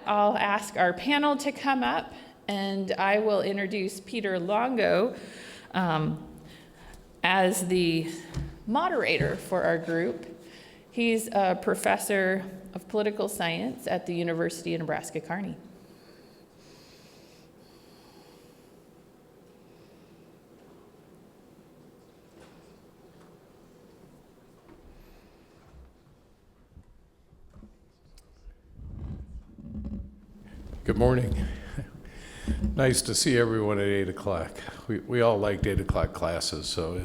I'll ask our panel to come up, and I will introduce Peter Longo as the moderator for our group. He's a professor of political science at the University of Nebraska-Kearney. Good morning. Nice to see everyone at 8 o'clock. We all liked 8 o'clock classes, so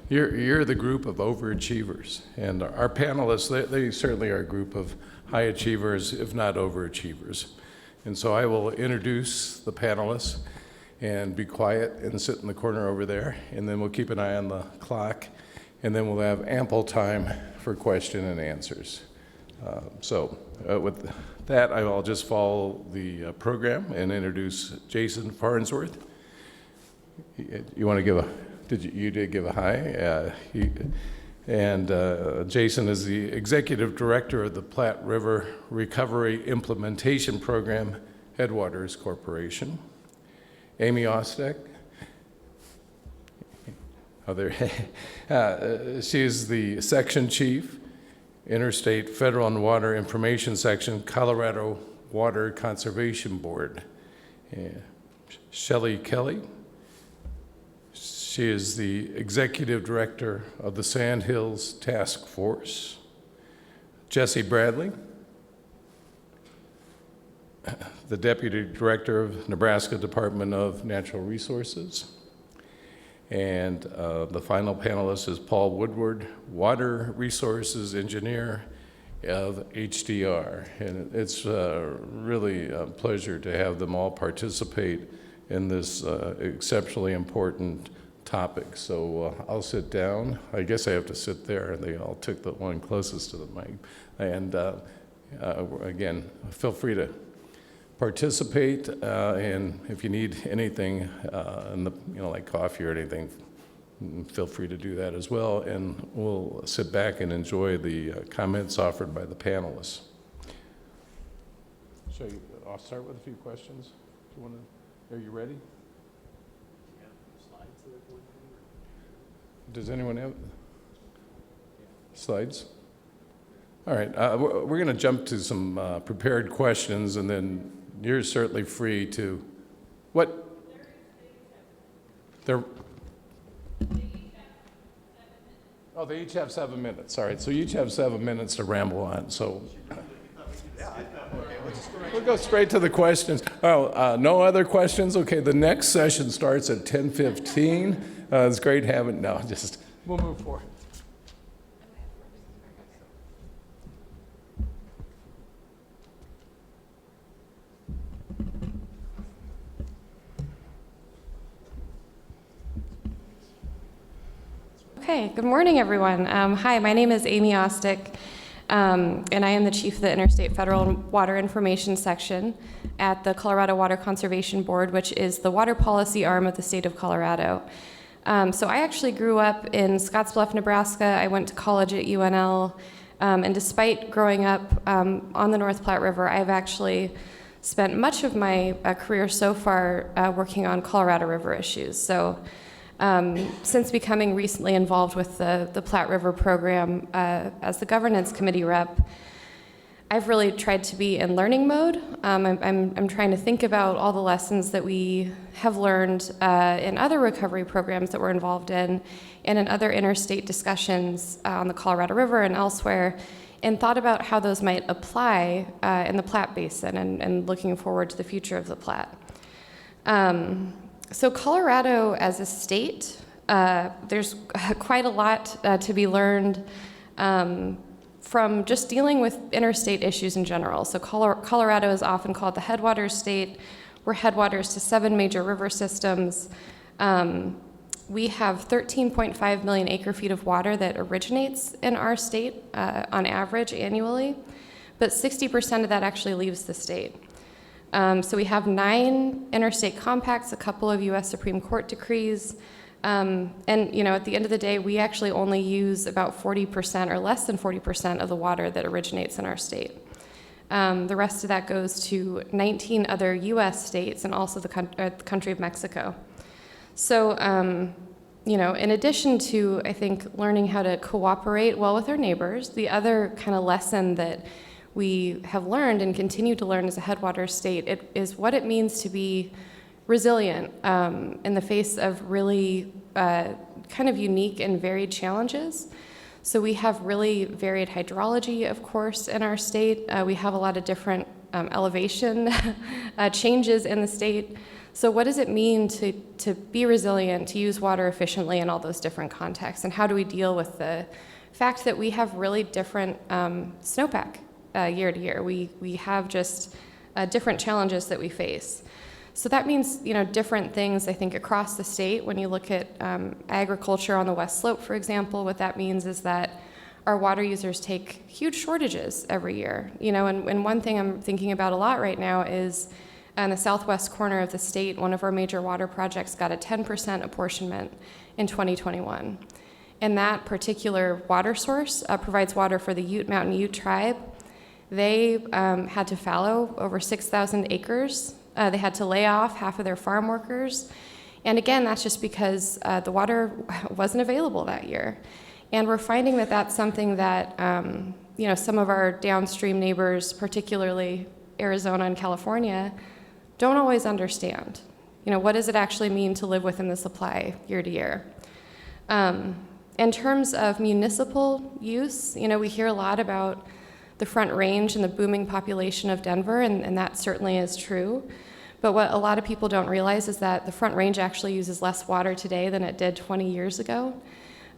you're the group of overachievers. And our panelists, they certainly are a group of high achievers, if not overachievers. And so I will introduce the panelists and be quiet and sit in the corner over there, and then we'll keep an eye on the clock, and then we'll have ample time for question and answers. With that, I'll just follow the program and introduce Jason Farnsworth. You want to give you did give a hi. Jason is the Executive Director of the Platte River Recovery Implementation Program, Headwaters Corporation. Amy Ostdiek. She is the Section Chief, Interstate Federal and Water Information Section, Colorado Water Conservation Board. Shelly Kelly. She is the Executive Director of the Sandhills Task Force. Jesse Bradley, the Deputy Director of Nebraska Department of Natural Resources. And the final panelist is Paul Woodward, Water Resources Engineer of HDR. And it's really a pleasure to have them all participate in this exceptionally important topic. So I'll sit down. I guess I have to sit there. They all took the one closest to the mic. And again, feel free to participate, and if you need anything, like coffee or anything, feel free to do that as well, and we'll sit back and enjoy the comments offered by the panelists. I'll start with a few questions. Are you ready? Does anyone have slides? All right, we're going to jump to some prepared questions, and then you're certainly free to, what? They each have 7 minutes. All right, so you each have 7 minutes to ramble on. So we'll go straight to the questions. No other questions? Okay, the next session starts at 10:15. It's great having, we'll move forward. Okay, good morning, everyone. Hi, my name is Amy Ostdiek, and I am the Chief of the Interstate Federal Water Information Section at the Colorado Water Conservation Board, which is the water policy arm of the state of Colorado. So I actually grew up in Scottsbluff, Nebraska. I went to college at UNL, and despite growing up on the North Platte River, I've actually spent much of my career so far working on Colorado River issues. So since becoming recently involved with the Platte River program as the governance committee rep, I've really tried to be in learning mode. I'm trying to think about all the lessons that we have learned in other recovery programs that we're involved in, and in other interstate discussions on the Colorado River and elsewhere, and thought about how those might apply in the Platte Basin, and looking forward to the future of the Platte. So Colorado as a state, there's quite a lot to be learned from just dealing with interstate issues in general. So Colorado is often called the headwaters state. We're headwaters to 7 major river systems. We have 13.5 million acre feet of water that originates in our state on average annually, but 60% of that actually leaves the state. So we have 9 interstate compacts, a couple of U.S. Supreme Court decrees, and at the end of the day, we actually only use about 40% or less than 40% of the water that originates in our state. The rest of that goes to 19 other U.S. states and also the country of Mexico. So, in addition to, I think, learning how to cooperate well with our neighbors, the other kind of lesson that we have learned and continue to learn as a headwaters state is what it means to be resilient in the face of really kind of unique and varied challenges. So we have really varied hydrology, of course, in our state. We have a lot of different elevation changes in the state. So what does it mean to be resilient, to use water efficiently in all those different contexts? And how do we deal with the fact that we have really different snowpack year to year? We have just different challenges that we face. So that means, different things, I think, across the state. When you look at agriculture on the West Slope, for example, what that means is that our water users take huge shortages every year. And one thing I'm thinking about a lot right now is in the southwest corner of the state, one of our major water projects got a 10% apportionment in 2021. And that particular water source provides water for the Mountain Ute tribe. They had to fallow over 6,000 acres. They had to lay off half of their farm workers. And again, that's just because the water wasn't available that year. And we're finding that that's something that, some of our downstream neighbors, particularly Arizona and California, don't always understand. What does it actually mean to live within the supply year to year? In terms of municipal use, we hear a lot about the Front Range and the booming population of Denver, and that certainly is true. But what a lot of people don't realize is that the Front Range actually uses less water today than it did 20 years ago.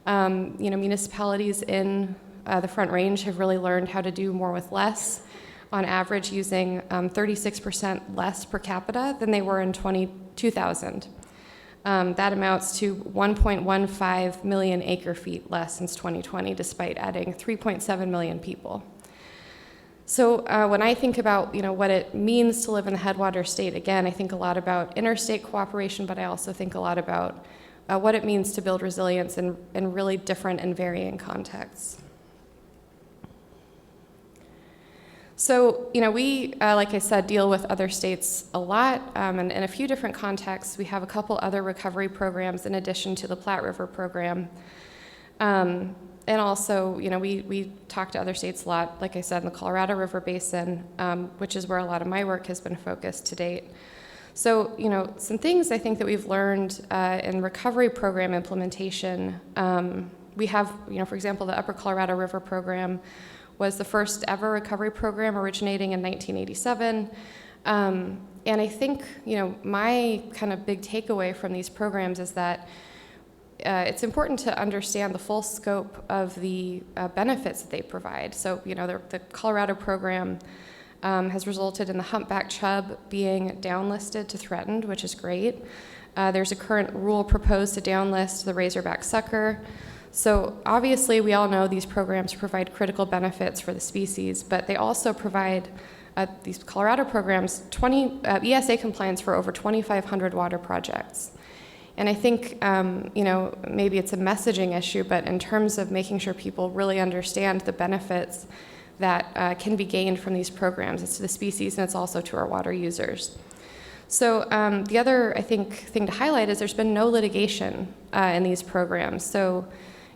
Municipalities in the Front Range have really learned how to do more with less, on average using 36% less per capita than they were in 2000. That amounts to 1.15 million acre feet less since 2020, despite adding 3.7 million people. So when I think about what it means to live in the headwater state, again, I think a lot about interstate cooperation, but I also think a lot about what it means to build resilience in really different and varying contexts. So, we, like I said, deal with other states a lot, and in a few different contexts. We have a couple other recovery programs in addition to the Platte River program. And also, we talk to other states a lot, like I said, in the Colorado River Basin, which is where a lot of my work has been focused to date. So, some things I think that we've learned in recovery program implementation, we have, for example, the Upper Colorado River program was the first ever recovery program originating in 1987. And I think, my kind of big takeaway from these programs is that it's important to understand the full scope of the benefits that they provide. So, the Colorado program has resulted in the humpback chub being downlisted to threatened, which is great. There's a current rule proposed to downlist the razorback sucker. So obviously, we all know these programs provide critical benefits for the species, but they also provide, these Colorado programs, ESA compliance for over 2,500 water projects. And I think, maybe it's a messaging issue, but in terms of making sure people really understand the benefits that can be gained from these programs, it's to the species and it's also to our water users. So the other, I think, thing to highlight is there's been no litigation in these programs. So,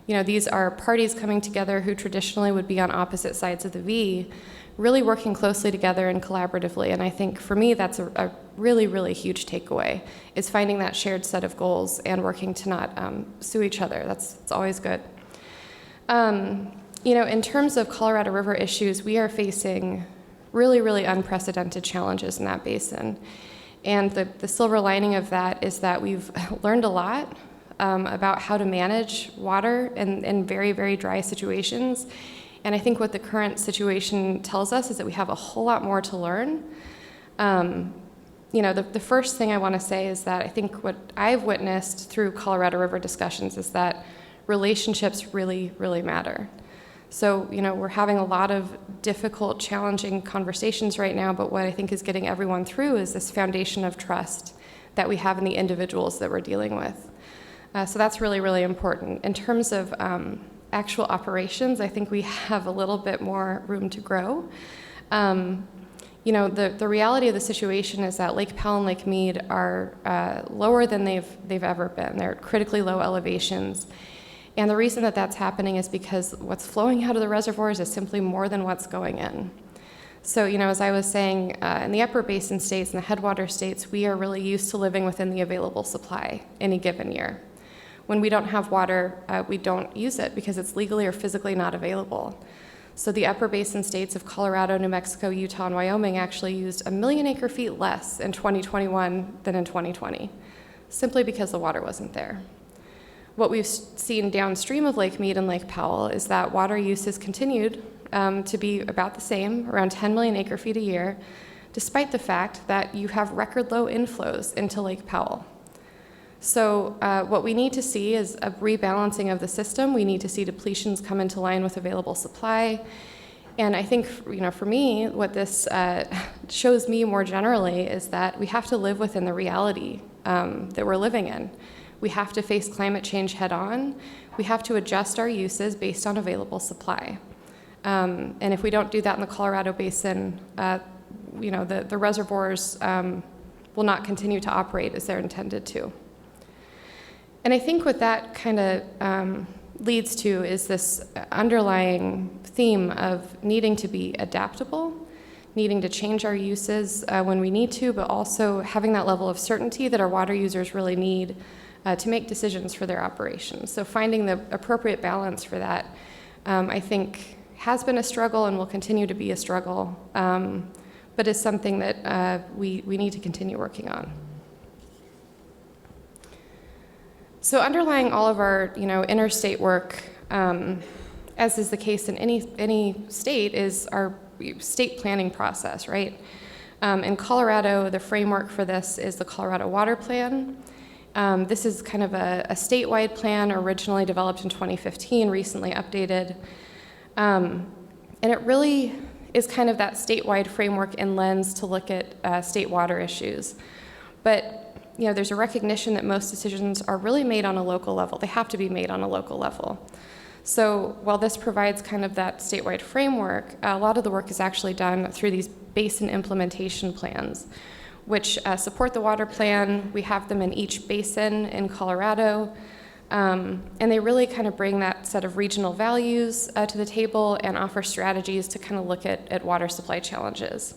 these are parties coming together who traditionally would be on opposite sides of the V, really working closely together and collaboratively. And I think for me, that's a really, really huge takeaway, is finding that shared set of goals and working to not sue each other. It's always good. In terms of Colorado River issues, we are facing really, really unprecedented challenges in that basin. And the silver lining of that is that we've learned a lot about how to manage water in very, very dry situations. And I think what the current situation tells us is that we have a whole lot more to learn. The first thing I want to say is that I think what I've witnessed through Colorado River discussions is that relationships really, really matter. So, we're having a lot of difficult, challenging conversations right now, but what I think is getting everyone through is this foundation of trust that we have in the individuals that we're dealing with. So that's really, really important. In terms of actual operations, I think we have a little bit more room to grow. The reality of the situation is that Lake Powell and Lake Mead are lower than they've ever been. They're at critically low elevations. And the reason that that's happening is because what's flowing out of the reservoirs is simply more than what's going in. So, as I was saying, in the upper basin states and the headwater states, we are really used to living within the available supply any given year. When we don't have water, we don't use it because it's legally or physically not available. So the upper basin states of Colorado, New Mexico, Utah, and Wyoming actually used 1 million acre-feet less in 2021 than in 2020, simply because the water wasn't there. What we've seen downstream of Lake Mead and Lake Powell is that water use has continued to be about the same, around 10 million acre-feet a year, despite the fact that you have record low inflows into Lake Powell. So what we need to see is a rebalancing of the system. We need to see depletions come into line with available supply. And I think, for me, what this shows me more generally is that we have to live within the reality that we're living in. We have to face climate change head on. We have to adjust our uses based on available supply. And if we don't do that in the Colorado Basin, the reservoirs will not continue to operate as they're intended to. And I think what that kind of leads to is this underlying theme of needing to be adaptable, needing to change our uses when we need to, but also having that level of certainty that our water users really need to make decisions for their operations. So finding the appropriate balance for that, I think, has been a struggle and will continue to be a struggle, but is something that we need to continue working on. So underlying all of our, interstate work, as is the case in any state, is our state planning process, right? In Colorado, the framework for this is the Colorado Water Plan. This is kind of a statewide plan originally developed in 2015, recently updated. And it really is kind of that statewide framework and lens to look at state water issues. But there's a recognition that most decisions are really made on a local level. They have to be made on a local level. So while this provides kind of that statewide framework, a lot of the work is actually done through these basin implementation plans, which support the water plan. We have them in each basin in Colorado, and they really kind of bring that set of regional values to the table and offer strategies to kind of look at water supply challenges.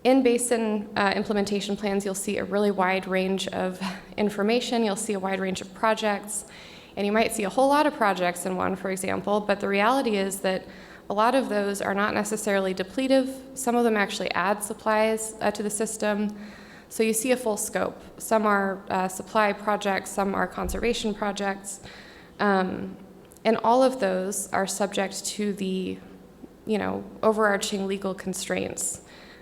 In basin implementation plans, you'll see a really wide range of information. You'll see a wide range of projects, and you might see a whole lot of projects in one, for example, but the reality is that a lot of those are not necessarily depletive. Some of them actually add supplies to the system. So you see a full scope. Some are supply projects, some are conservation projects, and all of those are subject to the, overarching legal constraints,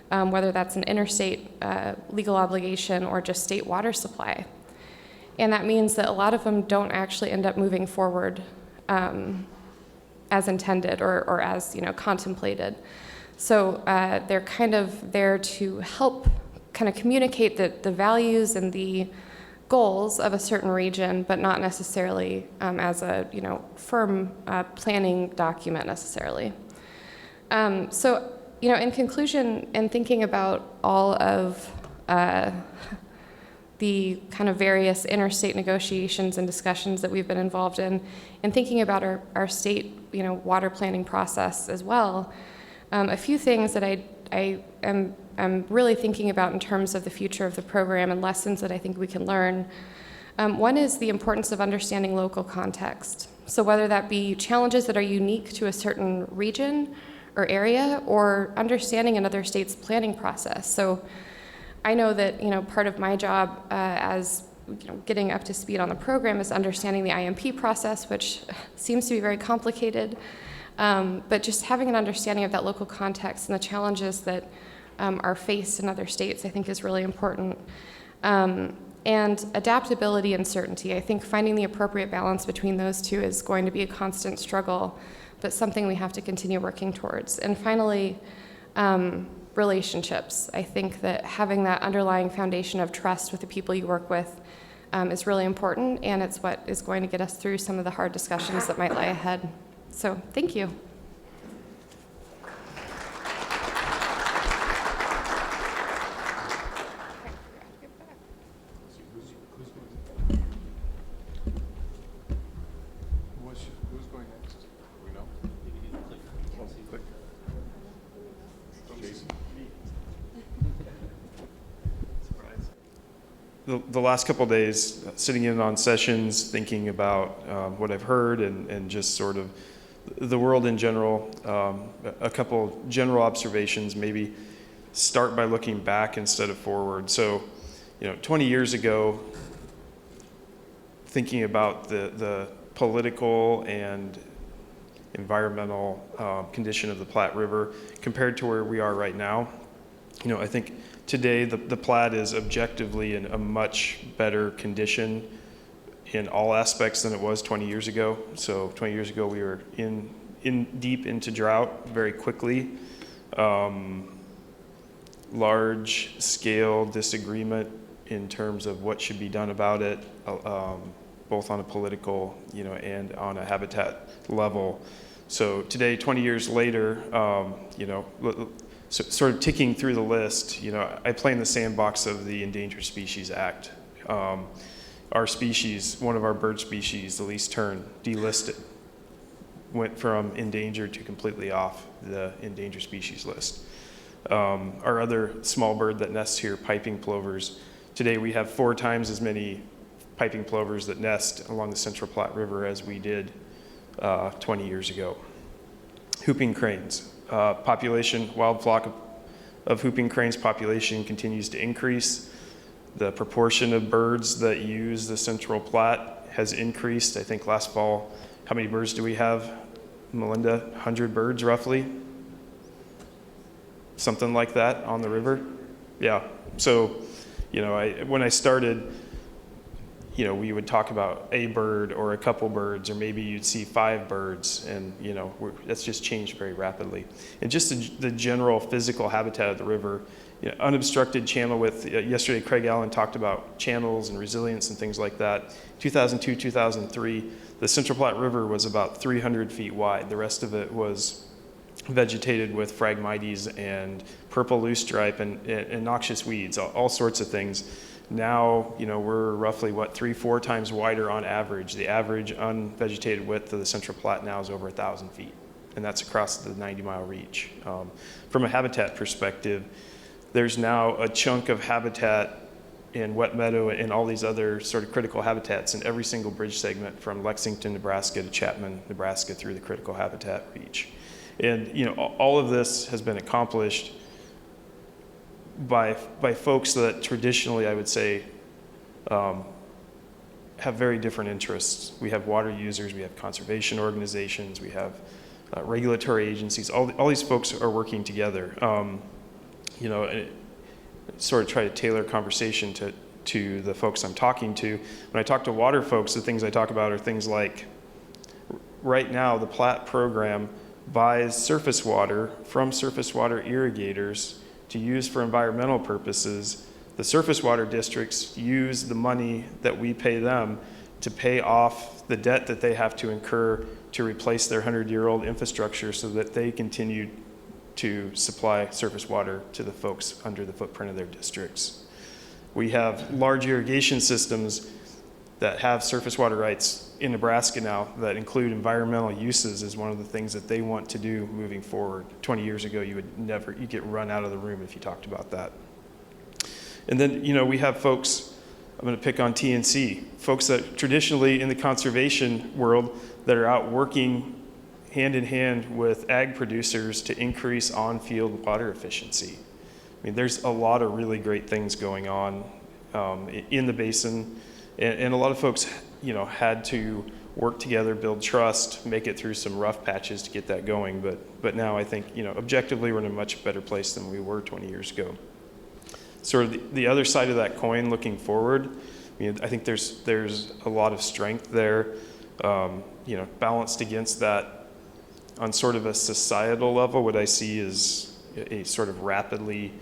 whether that's an interstate legal obligation or just state water supply. And that means that a lot of them don't actually end up moving forward as intended or as contemplated. So they're kind of there to help kind of communicate the values and the goals of a certain region, but not necessarily as a firm planning document necessarily. So in conclusion, in thinking about all of the kind of various interstate negotiations and discussions that we've been involved in, and thinking about our state, water planning process as well, a few things that I'm really thinking about in terms of the future of the program and lessons that I think we can learn. One is the importance of understanding local context. So whether that be challenges that are unique to a certain region or area, or understanding another state's planning process. So I know that part of my job as getting up to speed on the program is understanding the IMP process, which seems to be very complicated, but just having an understanding of that local context and the challenges that are faced in other states, I think, is really important. And adaptability and certainty. I think finding the appropriate balance between those two is going to be a constant struggle, but something we have to continue working towards. And finally, relationships. I think that having that underlying foundation of trust with the people you work with is really important, and it's what is going to get us through some of the hard discussions that might lie ahead. So thank you. the last couple of days, sitting in on sessions, thinking about what I've heard and just sort of the world in general, a couple general observations, maybe start by looking back instead of forward. So, 20 years ago, thinking about the political and environmental condition of the Platte River compared to where we are right now, I think today the Platte is objectively in a much better condition in all aspects than it was 20 years ago. So 20 years ago we were in deep into drought very quickly. Large scale disagreement in terms of what should be done about it, both on a political, and on a habitat level. So today, 20 years later, sort of ticking through the list, I play in the sandbox of the Endangered Species Act. Our species, one of our bird species, the least tern, delisted, went from endangered to completely off the endangered species list. Our other small bird that nests here, piping plovers, today we have 4 times as many piping plovers that nest along the Central Platte River as we did 20 years ago. Whooping cranes, wild flock of whooping cranes population continues to increase. The proportion of birds that use the Central Platte has increased. I think last fall, how many birds do we have, Melinda? 100 birds roughly? Something like that on the river? Yeah, so, when I started, we would talk about a bird or a couple birds, or maybe you'd see 5 birds, and that's just changed very rapidly. And just the general physical habitat of the river, unobstructed channel width. Yesterday, Craig Allen talked about channels and resilience and things like that. 2002, 2003, the Central Platte River was about 300 feet wide. The rest of it was vegetated with Phragmites and purple loosestripe and noxious weeds, all sorts of things. Now, we're roughly, 3-4 times wider on average. The average unvegetated width of the Central Platte now is over 1,000 feet, and that's across the 90-mile reach. From a habitat perspective, there's now a chunk of habitat in wet meadow and all these other sort of critical habitats in every single bridge segment from Lexington, Nebraska to Chapman, Nebraska through the critical habitat reach. And, all of this has been accomplished by folks that traditionally, I would say, have very different interests. We have water users, we have conservation organizations, we have regulatory agencies. All these folks are working together. Sort of try to tailor conversation to the folks I'm talking to. When I talk to water folks, the things I talk about are things like, right now, the Platte program buys surface water from surface water irrigators to use for environmental purposes. The surface water districts use the money that we pay them to pay off the debt that they have to incur to replace their 100-year-old infrastructure so that they continue to supply surface water to the folks under the footprint of their districts. We have large irrigation systems that have surface water rights in Nebraska now that include environmental uses as one of the things that they want to do moving forward. 20 years ago, you'd get run out of the room if you talked about that. And then, we have folks, I'm going to pick on TNC, folks that traditionally in the conservation world that are out working hand in hand with ag producers to increase on-field water efficiency. I mean, there's a lot of really great things going on in the basin, and a lot of folks, had to work together, build trust, make it through some rough patches to get that going. But now I think, objectively, we're in a much better place than we were 20 years ago. Sort of the other side of that coin, looking forward, I think there's a lot of strength there, balanced against that. On sort of a societal level, what I see is a sort of rapidly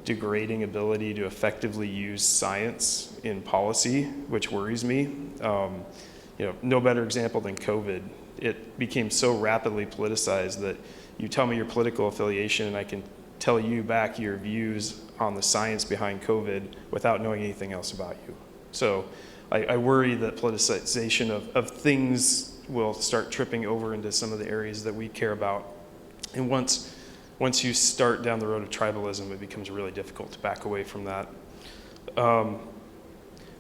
degrading ability to effectively use science in policy, which worries me. No better example than COVID. It became so rapidly politicized that you tell me your political affiliation and I can tell you back your views on the science behind COVID without knowing anything else about you. So I worry that politicization of things will start tripping over into some of the areas that we care about. And once you start down the road of tribalism, it becomes really difficult to back away from that.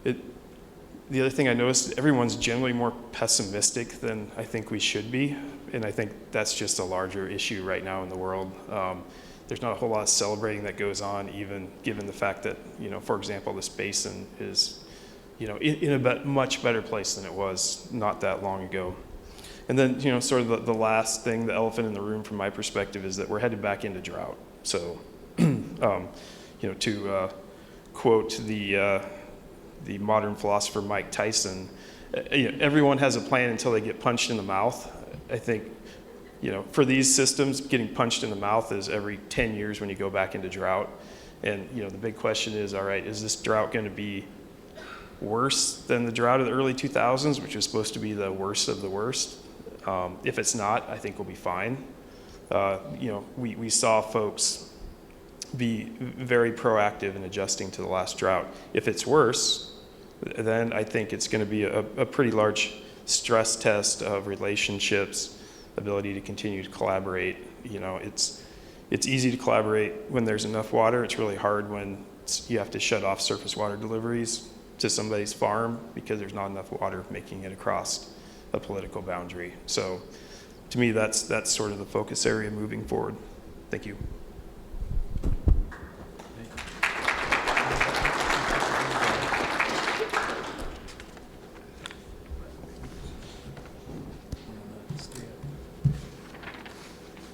The other thing I noticed, everyone's generally more pessimistic than I think we should be, and I think that's just a larger issue right now in the world. There's not a whole lot of celebrating that goes on, even given the fact that, for example, this basin is, in a much better place than it was not that long ago. And then, sort of the last thing, the elephant in the room from my perspective, is that we're headed back into drought. So, to quote the modern philosopher Mike Tyson, everyone has a plan until they get punched in the mouth. I think, for these systems, getting punched in the mouth is every 10 years when you go back into drought. And, the big question is, all right, is this drought going to be worse than the drought of the early 2000s, which was supposed to be the worst of the worst? If it's not, I think we'll be fine. We saw folks be very proactive in adjusting to the last drought. If it's worse, then I think it's going to be a pretty large stress test of relationships, ability to continue to collaborate. It's easy to collaborate when there's enough water. It's really hard when you have to shut off surface water deliveries to somebody's farm because there's not enough water making it across a political boundary. So to me, that's sort of the focus area moving forward. Thank you.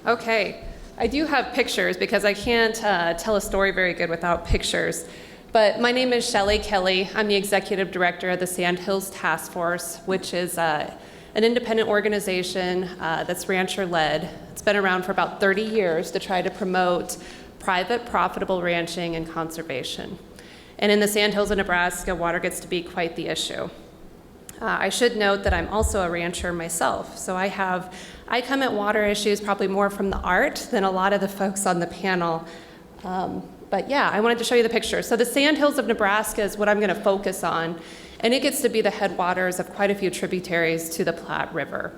Okay, I do have pictures because I can't tell a story very good without pictures. But my name is Shelly Kelly. I'm the executive director of the Sandhills Task Force, which is an independent organization that's rancher-led. It's been around for about 30 years to try to promote private, profitable ranching and conservation. And in the Sandhills of Nebraska, water gets to be quite the issue. I should note that I'm also a rancher myself, so I come at water issues probably more from the art than a lot of the folks on the panel. But yeah, I wanted to show you the picture. So the Sandhills of Nebraska is what I'm going to focus on, and it gets to be the headwaters of quite a few tributaries to the Platte River.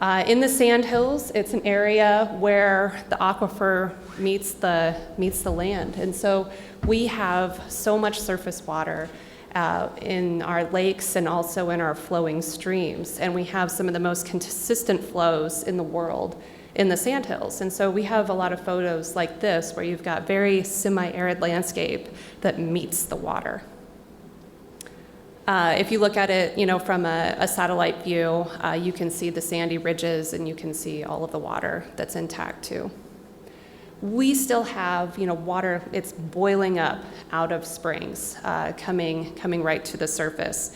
In the Sandhills, it's an area where the aquifer meets the land, and so we have so much surface water in our lakes and also in our flowing streams, and we have some of the most consistent flows in the world in the Sandhills. And so we have a lot of photos like this where you've got very semi-arid landscape that meets the water. If you look at it, from a satellite view, you can see the sandy ridges and you can see all of the water that's intact too. We still have, water, it's boiling up out of springs, coming right to the surface.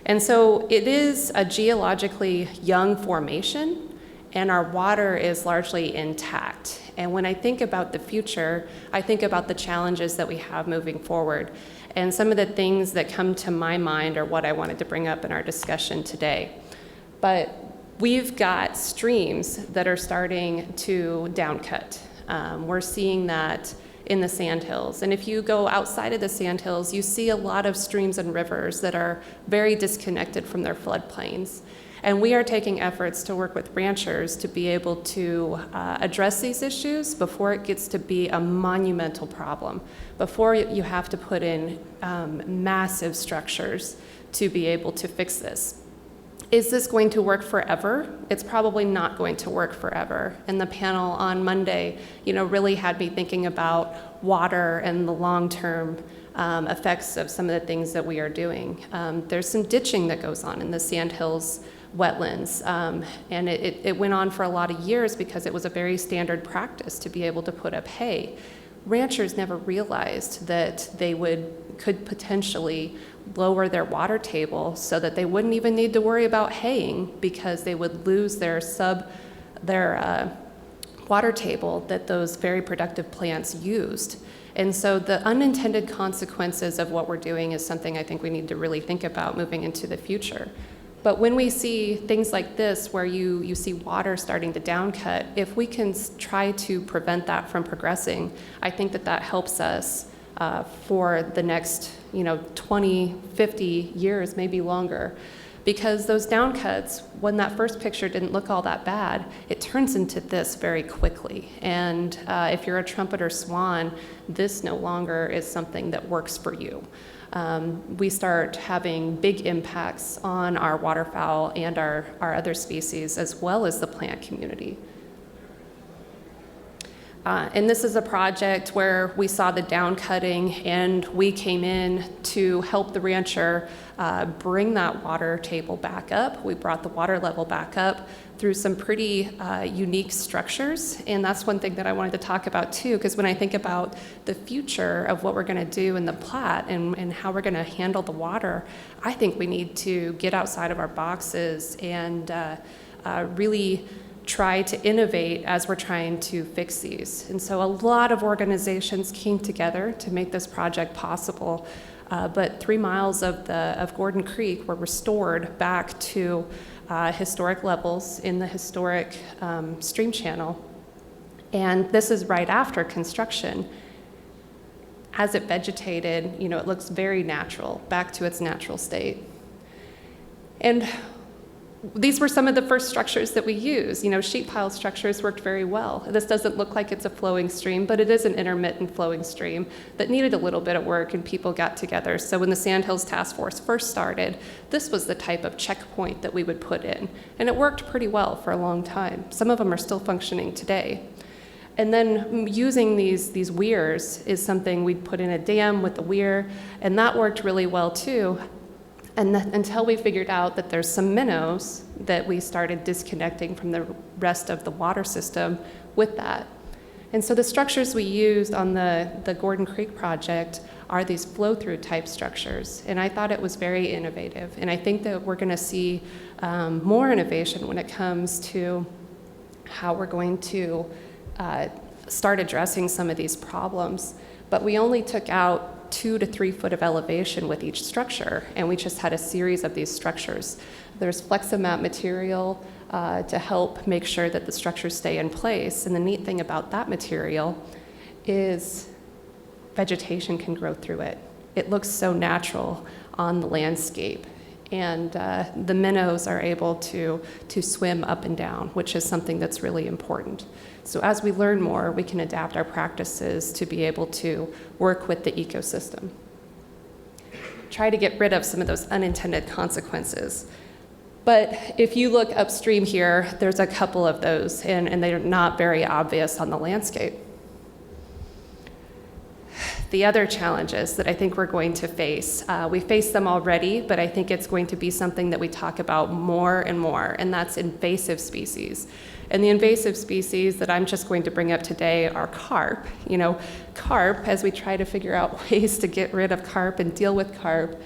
And so it is a geologically young formation, and our water is largely intact. And when I think about the future, I think about the challenges that we have moving forward. And some of the things that come to my mind are what I wanted to bring up in our discussion today. But we've got streams that are starting to downcut. We're seeing that in the Sandhills. And if you go outside of the Sandhills, you see a lot of streams and rivers that are very disconnected from their floodplains. And we are taking efforts to work with ranchers to be able to address these issues before it gets to be a monumental problem, before you have to put in massive structures to be able to fix this. Is this going to work forever? It's probably not going to work forever. And the panel on Monday, really had me thinking about water and the long-term effects of some of the things that we are doing. There's some ditching that goes on in the Sandhills wetlands, and it went on for a lot of years because it was a very standard practice to be able to put up hay. Ranchers never realized that they could potentially lower their water table so that they wouldn't even need to worry about haying because they would lose their water table that those very productive plants used. And so the unintended consequences of what we're doing is something I think we need to really think about moving into the future. But when we see things like this, where you see water starting to downcut, if we can try to prevent that from progressing, I think that helps us for the next 20, 50 years, maybe longer. because those downcuts, when that first picture didn't look all that bad, it turns into this very quickly. And if you're a trumpet or swan, this no longer is something that works for you. We start having big impacts on our waterfowl and our other species, as well as the plant community. And this is a project where we saw the down cutting, and we came in to help the rancher bring that water table back up. We brought the water level back up through some pretty unique structures. And that's one thing that I wanted to talk about too, because when I think about the future of what we're gonna do in the Platte and how we're gonna handle the water, I think we need to get outside of our boxes and really try to innovate as we're trying to fix these. And so a lot of organizations came together to make this project possible. But 3 miles of Gordon Creek were restored back to historic levels in the historic stream channel. And this is right after construction. As it vegetated, you know, it looks very natural, back to its natural state. And these were some of the first structures that we used. You know, sheet pile structures worked very well. This doesn't look like it's a flowing stream, but it is an intermittent flowing stream that needed a little bit of work, and people got together. So when the Sandhills Task Force first started, this was the type of checkpoint that we would put in. And it worked pretty well for a long time. Some of them are still functioning today. And then using these weirs is something we'd put in a dam with the weir, and that worked really well too. And until we figured out that there's some minnows that we started disconnecting from the rest of the water system with that. And so the structures we used on the Gordon Creek project are these flow-through type structures. And I thought it was very innovative. And I think that we're gonna see more innovation when it comes to how we're going to start addressing some of these problems. But we only took out 2 to 3 foot of elevation with each structure, and we just had a series of these structures. There's Fleximat material to help make sure that the structures stay in place, and the neat thing about that material is vegetation can grow through it. It looks so natural on the landscape, and the minnows are able to swim up and down, which is something that's really important. So as we learn more, we can adapt our practices to be able to work with the ecosystem. Try to get rid of some of those unintended consequences. But if you look upstream here, there's a couple of those, and they're not very obvious on the landscape. The other challenges that I think we're going to face, we face them already, but I think it's going to be something that we talk about more and more, and that's invasive species. And the invasive species that I'm just going to bring up today are carp. You know, carp, as we try to figure out ways to get rid of carp and deal with carp,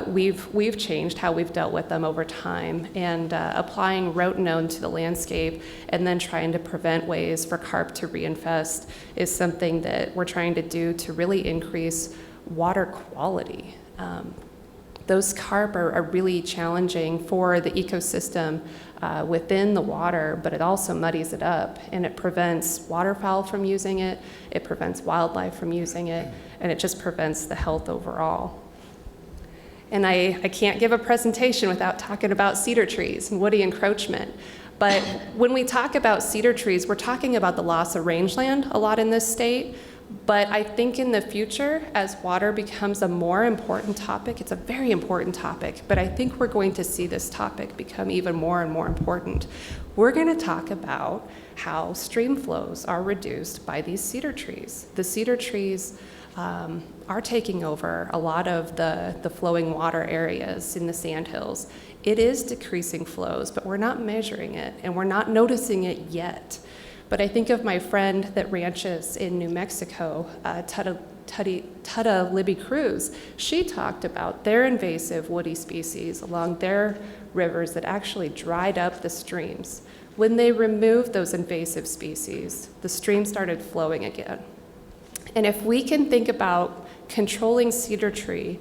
we've changed how we've dealt with them over time, and applying rotenone to the landscape and then trying to prevent ways for carp to reinfest is something that we're trying to do to really increase water quality. Those carp are really challenging for the ecosystem within the water, but it also muddies it up, and it prevents waterfowl from using it, it prevents wildlife from using it, and it just prevents the health overall. And I can't give a presentation without talking about cedar trees and woody encroachment. But when we talk about cedar trees, we're talking about the loss of rangeland a lot in this state. But I think in the future, as water becomes a more important topic, it's a very important topic, but I think we're going to see this topic become even more and more important. We're going to talk about how stream flows are reduced by these cedar trees. The cedar trees are taking over a lot of the flowing water areas in the Sandhills. It is decreasing flows, but we're not measuring it, and we're not noticing it yet. But I think of my friend that ranches in New Mexico, Tutta Libby Cruz. She talked about their invasive woody species along their rivers that actually dried up the streams. When they removed those invasive species, the stream started flowing again. And if we can think about controlling cedar tree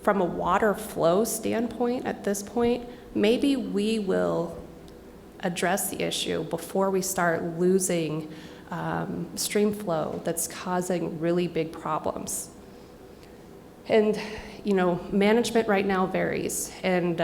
from a water flow standpoint at this point, maybe we will address the issue before we start losing stream flow that's causing really big problems. And management right now varies, and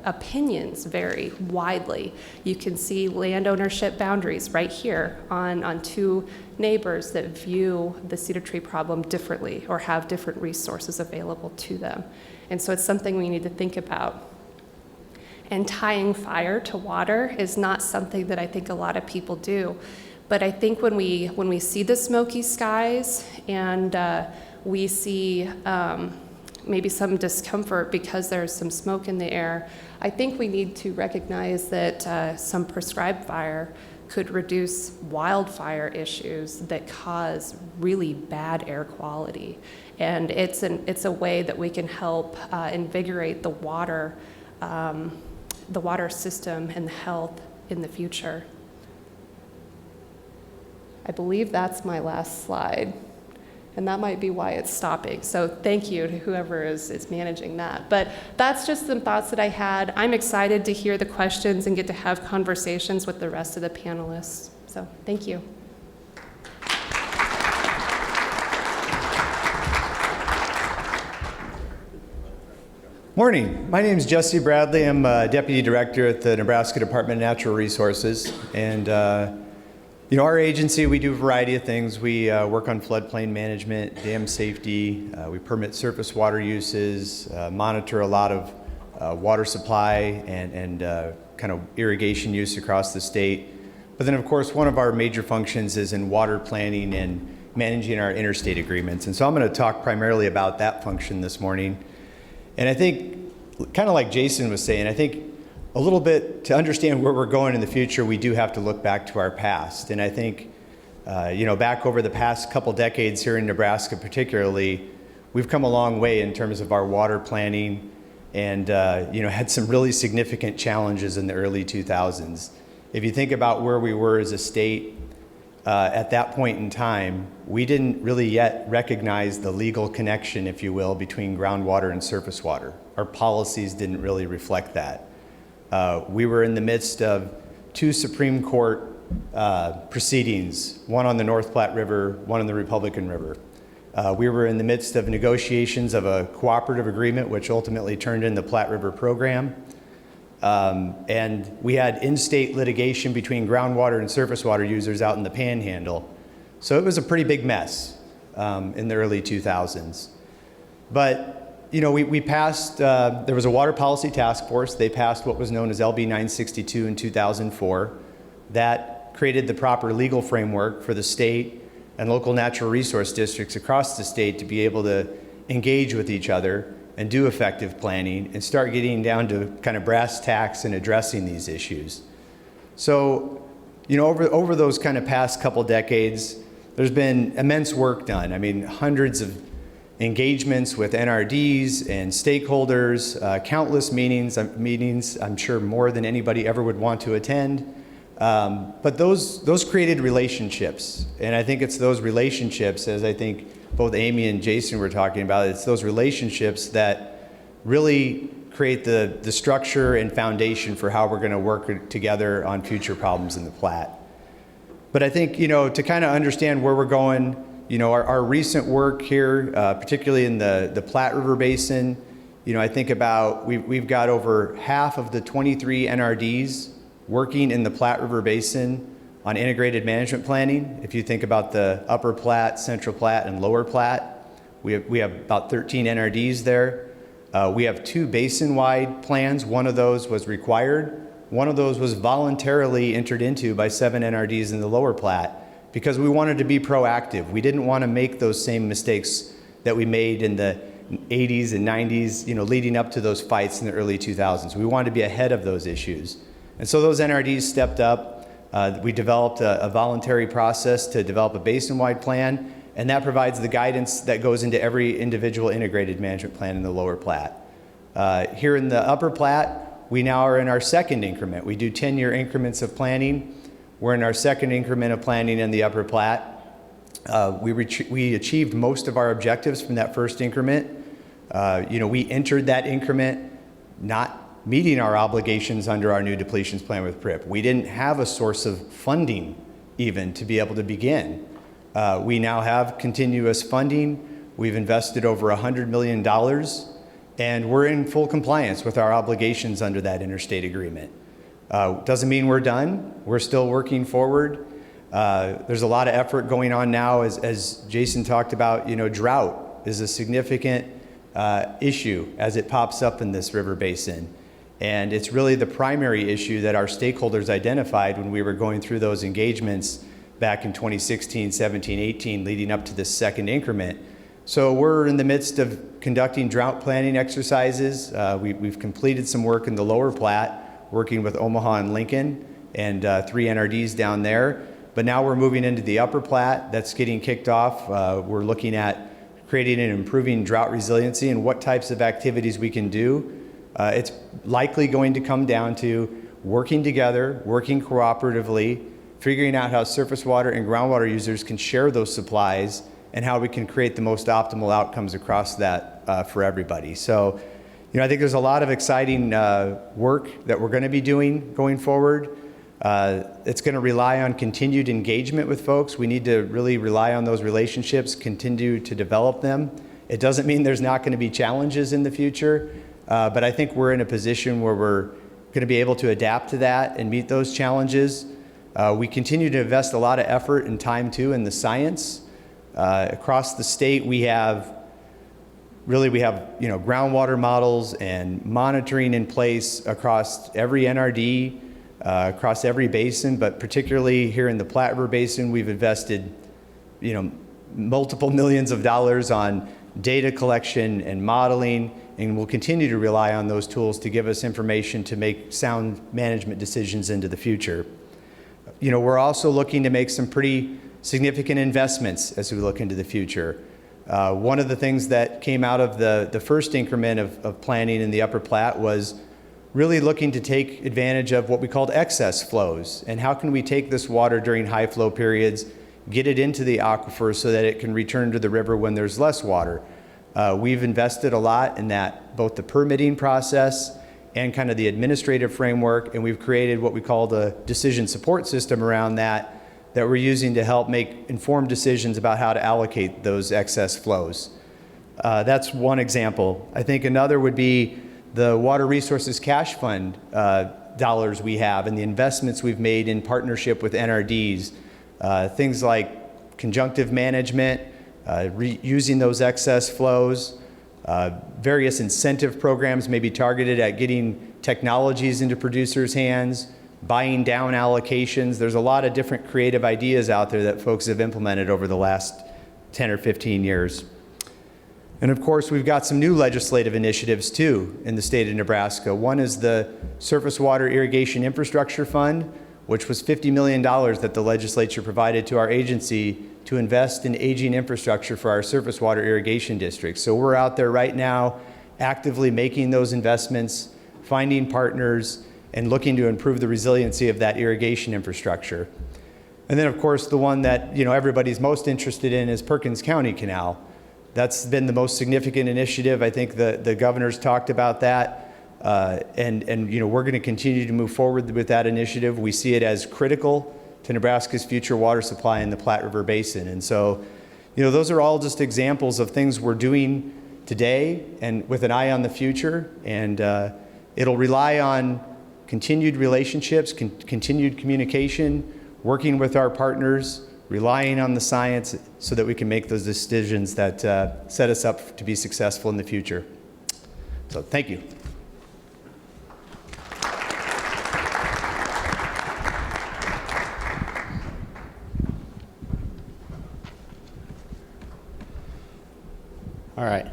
opinions vary widely. You can see land ownership boundaries right here on two neighbors that view the cedar tree problem differently or have different resources available to them. And so it's something we need to think about. And tying fire to water is not something that I think a lot of people do. But I think when we see the smoky skies and we see maybe some discomfort because there's some smoke in the air, I think we need to recognize that some prescribed fire could reduce wildfire issues that cause really bad air quality. And it's a way that we can help invigorate the water system and the health in the future. I believe that's my last slide, and that might be why it's stopping. So thank you to whoever is managing that. But that's just some thoughts that I had. I'm excited to hear the questions and get to have conversations with the rest of the panelists. So thank you. Morning. My name is Jesse Bradley. I'm Deputy Director at the Nebraska Department of Natural Resources. And our agency, we do a variety of things. We work on floodplain management, dam safety. We permit surface water uses, monitor a lot of water supply and kind of irrigation use across the state. But then, of course, one of our major functions is in water planning and managing our interstate agreements. And so I'm going to talk primarily about that function this morning. And I think, kind of like Jason was saying, I think a little bit to understand where we're going in the future, we do have to look back to our past. And I think, back over the past couple decades here in Nebraska particularly, we've come a long way in terms of our water planning and, had some really significant challenges in the early 2000s. If you think about where we were as a state at that point in time, we didn't really yet recognize the legal connection, if you will, between groundwater and surface water. Our policies didn't really reflect that. We were in the midst of two Supreme Court proceedings, one on the North Platte River, one on the Republican River. We were in the midst of negotiations of a cooperative agreement, which ultimately turned into the Platte River program. And we had in-state litigation between groundwater and surface water users out in the Panhandle. So it was a pretty big mess in the early 2000s. But we passed, there was a water policy task force. They passed what was known as LB 962 in 2004. That created the proper legal framework for the state and local natural resource districts across the state to be able to engage with each other and do effective planning and start getting down to kind of brass tacks and addressing these issues. So, over those kind of past couple decades, there's been immense work done. I mean, hundreds of engagements with NRDs and stakeholders, countless meetings, I'm sure more than anybody ever would want to attend. But those created relationships. And I think it's those relationships, as I think both Amy and Jason were talking about, it's those relationships that really create the structure and foundation for how we're going to work together on future problems in the Platte. But I think, to kind of understand where we're going, our recent work here, particularly in the Platte River Basin, I think about we've got over half of the 23 NRDs working in the Platte River Basin on integrated management planning. If you think about the Upper Platte, Central Platte, and Lower Platte, we have about 13 NRDs there. We have 2 basin-wide plans. One of those was required. One of those was voluntarily entered into by 7 NRDs in the Lower Platte because we wanted to be proactive. We didn't want to make those same mistakes that we made in the 80s and 90s, leading up to those fights in the early 2000s. We wanted to be ahead of those issues. And so those NRDs stepped up. We developed a voluntary process to develop a basin-wide plan, and that provides the guidance that goes into every individual integrated management plan in the Lower Platte. Here in the Upper Platte, we now are in our second increment. We do 10-year increments of planning. We're in our second increment of planning in the Upper Platte. We achieved most of our objectives from that first increment. We entered that increment not meeting our obligations under our new depletions plan with PRIP. We didn't have a source of funding even to be able to begin. We now have continuous funding. We've invested over $100 million And we're in full compliance with our obligations under that interstate agreement. Doesn't mean we're done. We're still working forward. There's a lot of effort going on now, as Jason talked about. Drought is a significant issue as it pops up in this river basin. And it's really the primary issue that our stakeholders identified when we were going through those engagements back in 2016, 17, 18, leading up to this second increment. So we're in the midst of conducting drought planning exercises. We've completed some work in the lower Platte, working with Omaha and Lincoln, and 3 NRDs down there. But now we're moving into the upper Platte. That's getting kicked off. We're looking at creating and improving drought resiliency and what types of activities we can do. It's likely going to come down to working together, working cooperatively, figuring out how surface water and groundwater users can share those supplies and how we can create the most optimal outcomes across that for everybody. So, I think there's a lot of exciting work that we're going to be doing going forward. It's going to rely on continued engagement with folks. We need to really rely on those relationships, continue to develop them. It doesn't mean there's not going to be challenges in the future, but I think we're in a position where we're going to be able to adapt to that and meet those challenges. We continue to invest a lot of effort and time, too, in the science. Across the state, we have groundwater models and monitoring in place across every NRD, across every basin, but particularly here in the Platte River Basin, we've invested, multiple millions of dollars on data collection and modeling, and we'll continue to rely on those tools to give us information to make sound management decisions into the future. We're also looking to make some pretty significant investments as we look into the future. One of the things that came out of the first increment of planning in the Upper Platte was really looking to take advantage of what we called excess flows, and how can we take this water during high flow periods, get it into the aquifer so that it can return to the river when there's less water. We've invested a lot in that, both the permitting process and kind of the administrative framework, and we've created what we call the decision support system around that we're using to help make informed decisions about how to allocate those excess flows. That's one example. I think another would be the Water Resources Cash Fund dollars we have and the investments we've made in partnership with NRDs. Things like conjunctive management, using those excess flows, various incentive programs may be targeted at getting technologies into producers' hands, buying down allocations. There's a lot of different creative ideas out there that folks have implemented over the last 10 or 15 years. And of course, we've got some new legislative initiatives too in the state of Nebraska. One is the Surface Water Irrigation Infrastructure Fund, which was $50 million that the legislature provided to our agency to invest in aging infrastructure for our surface water irrigation districts. So we're out there right now actively making those investments, finding partners, and looking to improve the resiliency of that irrigation infrastructure. And then, of course, the one that everybody's most interested in is Perkins County Canal. That's been the most significant initiative. I think the governor's talked about that, and we're going to continue to move forward with that initiative. We see it as critical to Nebraska's future water supply in the Platte River Basin. And so, those are all just examples of things we're doing today and with an eye on the future. And it'll rely on continued relationships, continued communication, working with our partners, relying on the science so that we can make those decisions that set us up to be successful in the future. So thank you. All right.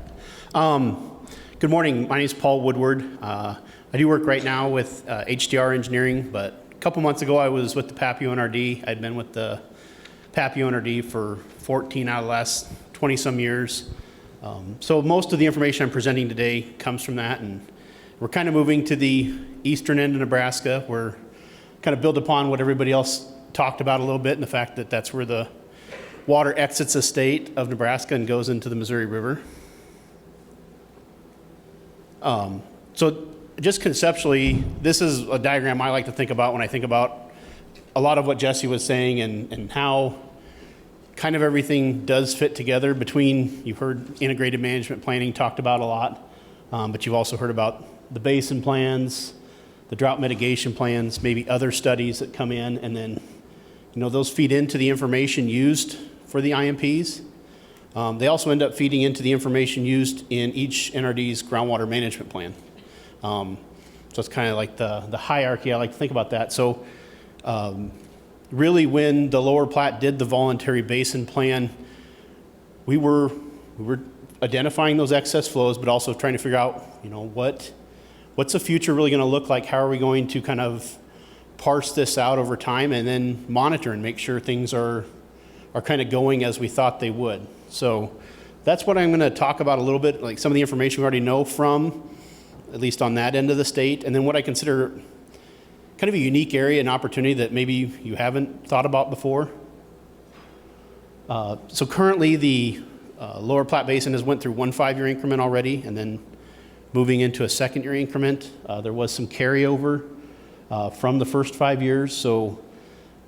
Good morning. My name is Paul Woodward. I do work right now with HDR Engineering, but a couple months ago I was with the Papio NRD. I'd been with the Papio NRD for 14 out of the last 20-some years. So most of the information I'm presenting today comes from that, and we're kind of moving to the eastern end of Nebraska. We're kind of build upon what everybody else talked about a little bit, and the fact that that's where the water exits the state of Nebraska and goes into the Missouri River. So just conceptually, this is a diagram I like to think about when I think about a lot of what Jesse was saying and how kind of everything does fit together between, you've heard integrated management planning talked about a lot. but you've also heard about the basin plans, the drought mitigation plans, maybe other studies that come in, and then those feed into the information used for the IMPs. They also end up feeding into the information used in each NRD's groundwater management plan. So it's kind of like the hierarchy. I like to think about that. So really, when the Lower Platte did the voluntary basin plan, we were identifying those excess flows, but also trying to figure out, what's the future really going to look like? How are we going to kind of parse this out over time and then monitor and make sure things are kind of going as we thought they would? So that's what I'm going to talk about a little bit, like some of the information we already know from, at least on that end of the state, and then what I consider kind of a unique area and opportunity that maybe you haven't thought about before. So currently the Lower Platte Basin has went through one 5-year increment already, and then moving into a 2nd-year increment. There was some carryover from the first 5 years. So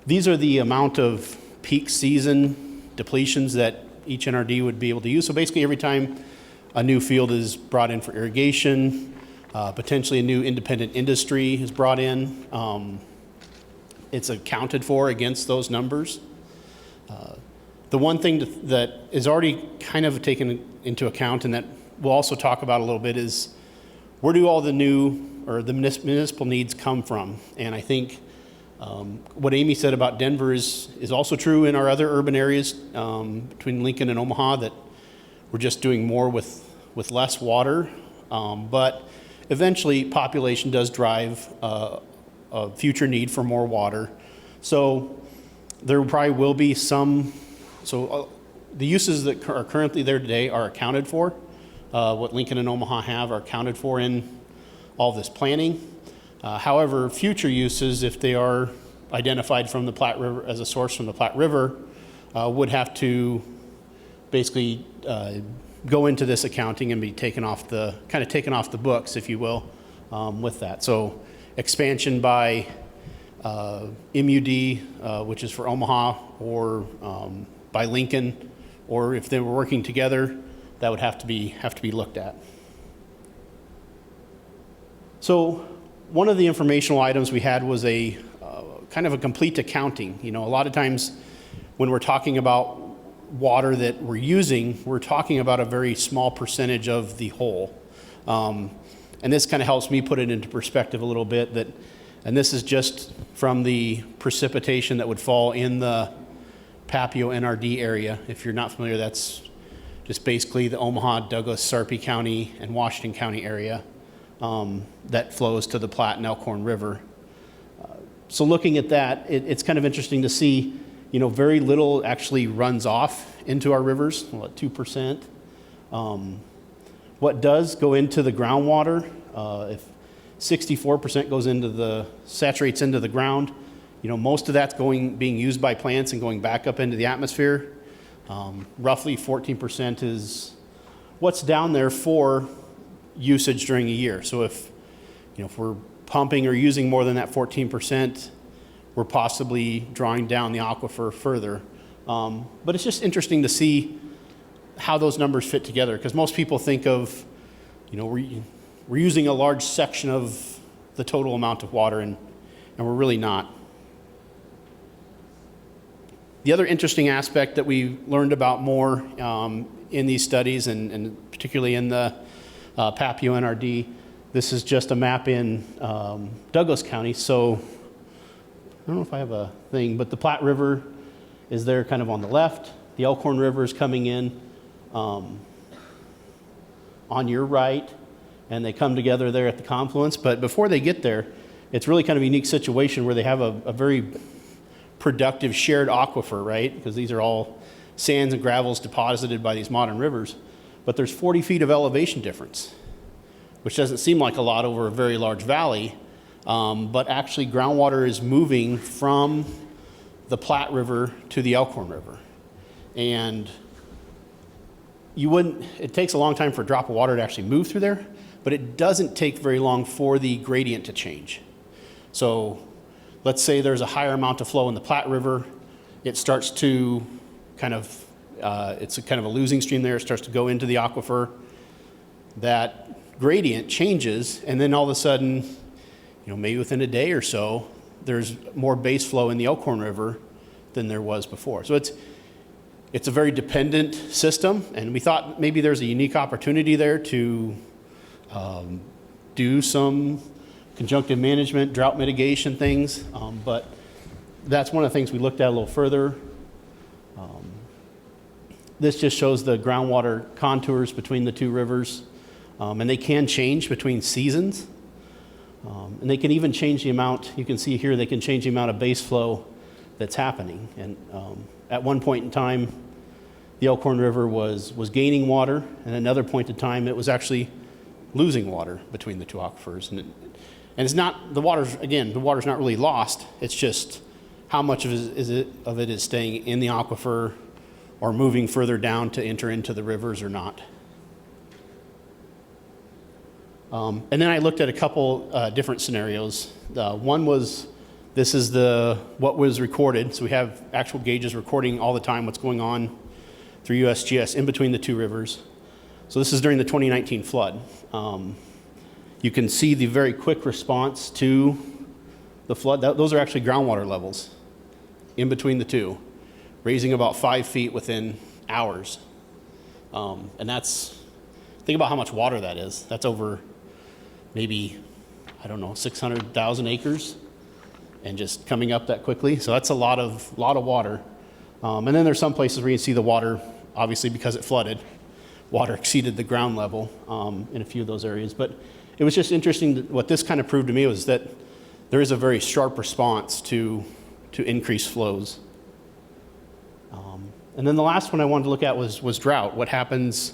these are the amount of peak season depletions that each NRD would be able to use. So basically every time a new field is brought in for irrigation, potentially a new independent industry is brought in, it's accounted for against those numbers. The one thing that is already kind of taken into account and that we'll also talk about a little bit is where do all the new or the municipal needs come from? And I think what Amy said about Denver is also true in our other urban areas between Lincoln and Omaha, that we're just doing more with less water. But eventually population does drive a future need for more water. So there probably will be some, the uses that are currently there today are accounted for. What Lincoln and Omaha have are accounted for in all this planning. However, future uses, if they are identified from the Platte River as a source from the Platte River, would have to basically go into this accounting and be taken off the books, if you will, with that. So expansion by MUD, which is for Omaha, or by Lincoln, or if they were working together, that would have to be looked at. So one of the informational items we had was a kind of a complete accounting. A lot of times when we're talking about water that we're using, we're talking about a very small percentage of the whole. And this kind of helps me put it into perspective a little bit, and this is just from the precipitation that would fall in the Papio NRD area. If you're not familiar, that's just basically the Omaha, Douglas, Sarpy County, and Washington County area that flows to the Platte and Elkhorn River. So looking at that, it's kind of interesting to see, very little actually runs off into our rivers, 2%. What does go into the groundwater, if 64% saturates into the ground, most of that's being used by plants and going back up into the atmosphere. Roughly 14% is what's down there for usage during a year. So if we're pumping or using more than that 14%, we're possibly drawing down the aquifer further. But it's just interesting to see how those numbers fit together, because most people think of, we're using a large section of the total amount of water, and we're really not. The other interesting aspect that we learned about more in these studies, and particularly in the Papio NRD, this is just a map in Douglas County. So I don't know if I have a thing, but the Platte River is there kind of on the left. The Elkhorn River is coming in on your right, and they come together there at the confluence. But before they get there, it's really kind of a unique situation where they have a very productive shared aquifer, right? Because these are all sands and gravels deposited by these modern rivers. But there's 40 feet of elevation difference, which doesn't seem like a lot over a very large valley, but actually groundwater is moving from the Platte River to the Elkhorn River. And it takes a long time for a drop of water to actually move through there, but it doesn't take very long for the gradient to change. So let's say there's a higher amount of flow in the Platte River. It starts to it's a kind of a losing stream there. It starts to go into the aquifer. That gradient changes, and then all of a sudden, maybe within a day or so, there's more base flow in the Elkhorn River than there was before. So it's a very dependent system, and we thought maybe there's a unique opportunity there to do some conjunctive management, drought mitigation things, but that's one of the things we looked at a little further. This just shows the groundwater contours between the two rivers, and they can change between seasons, and they can even change the amount. You can see here they can change the amount of base flow that's happening. And at one point in time, the Elkhorn River was gaining water, and at another point in time, it was actually losing water between the two aquifers. And it's not, the water's not really lost. It's just how much of it is staying in the aquifer or moving further down to enter into the rivers or not. And then I looked at a couple different scenarios. One was, this is what was recorded. So we have actual gauges recording all the time what's going on through USGS in between the two rivers. So this is during the 2019 flood. You can see the very quick response to the flood. Those are actually groundwater levels in between the two, raising about 5 feet within hours. And think about how much water that is. That's over maybe, 600,000 acres, and just coming up that quickly. So that's a lot of water. And then there's some places where you can see the water, obviously because it flooded, water exceeded the ground level in a few of those areas. But it was just interesting what this kind of proved to me was that there is a very sharp response to increased flows. And then the last one I wanted to look at was drought. What happens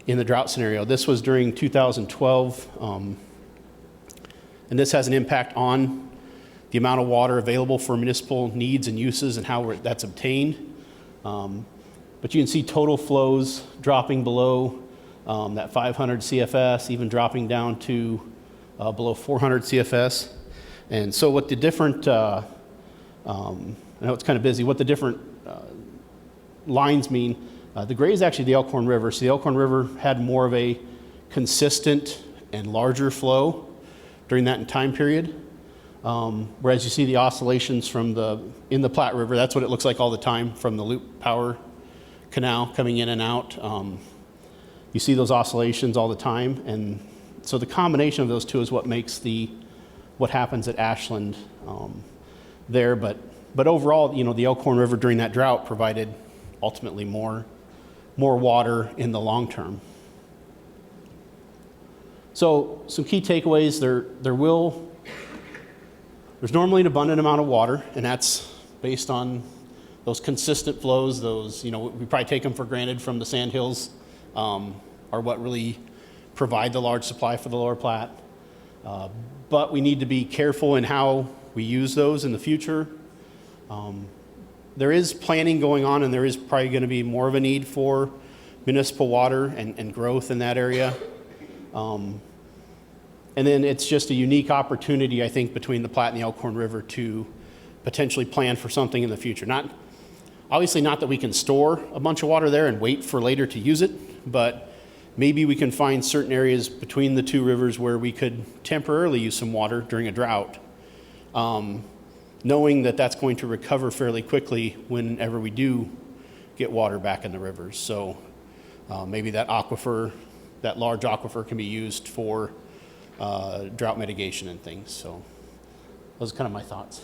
in the drought scenario? This was during 2012, and this has an impact on the amount of water available for municipal needs and uses and how that's obtained. But you can see total flows dropping below that 500 CFS, even dropping down to below 400 CFS. And so what the different, I know it's kind of busy, what the different lines mean. The gray is actually the Elkhorn River. So the Elkhorn River had more of a consistent and larger flow during that time period. Whereas you see the oscillations in the Platte River, that's what it looks like all the time from the loop power canal coming in and out. You see those oscillations all the time. And so the combination of those two is what makes what happens at Ashland there. But overall, the Elkhorn River during that drought provided ultimately more water in the long term. So some key takeaways, there's normally an abundant amount of water, and that's based on those consistent flows. We probably take them for granted from the Sandhills, are what really provide the large supply for the Lower Platte. But we need to be careful in how we use those in the future. There is planning going on, and there is probably going to be more of a need for municipal water and growth in that area. And then it's just a unique opportunity, I think, between the Platte and the Elkhorn River to potentially plan for something in the future. Obviously not that we can store a bunch of water there and wait for later to use it, but maybe we can find certain areas between the two rivers where we could temporarily use some water during a drought, knowing that that's going to recover fairly quickly whenever we do get water back in the rivers. So maybe that large aquifer can be used for drought mitigation and things. So those are kind of my thoughts.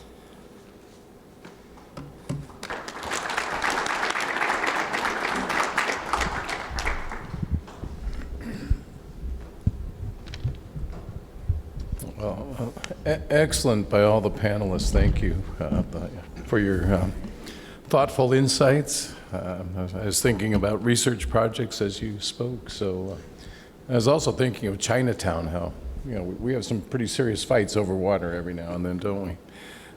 Well, excellent by all the panelists. Thank you for your thoughtful insights. I was thinking about research projects as you spoke. So I was also thinking of Chinatown, how we have some pretty serious fights over water every now and then, don't we?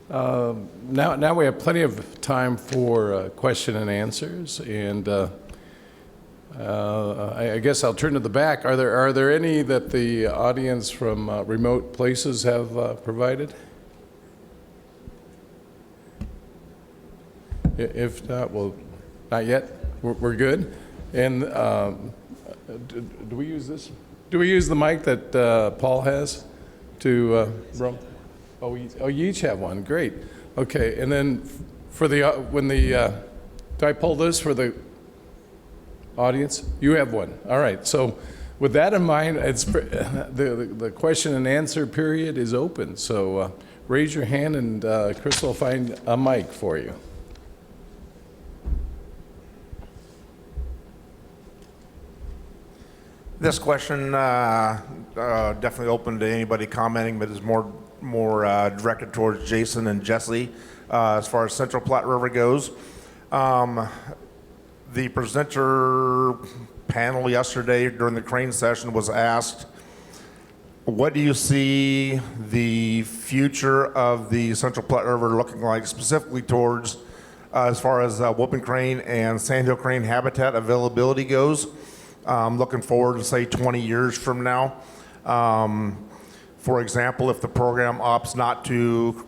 Now we have plenty of time for question and answers, and I guess I'll turn to the back. Are there any that the audience from remote places have provided? If not, well, not yet. We're good. And do we use this Do we use the mic that Paul has to roam? Oh, you each have one. Great. Okay, and then for the do I pull this for the audience? You have one. All right. So with that in mind, it's the question and answer period is open. So raise your hand, and Chris will find a mic for you. This question definitely open to anybody commenting, but is more directed towards Jason and Jesse as far as Central Platte River goes. The presenter panel yesterday during the crane session was asked, what do you see the future of the Central Platte River looking like, specifically towards as far as whooping crane and sandhill crane habitat availability goes? Looking forward to, say, 20 years from now. For example, if the program opts not to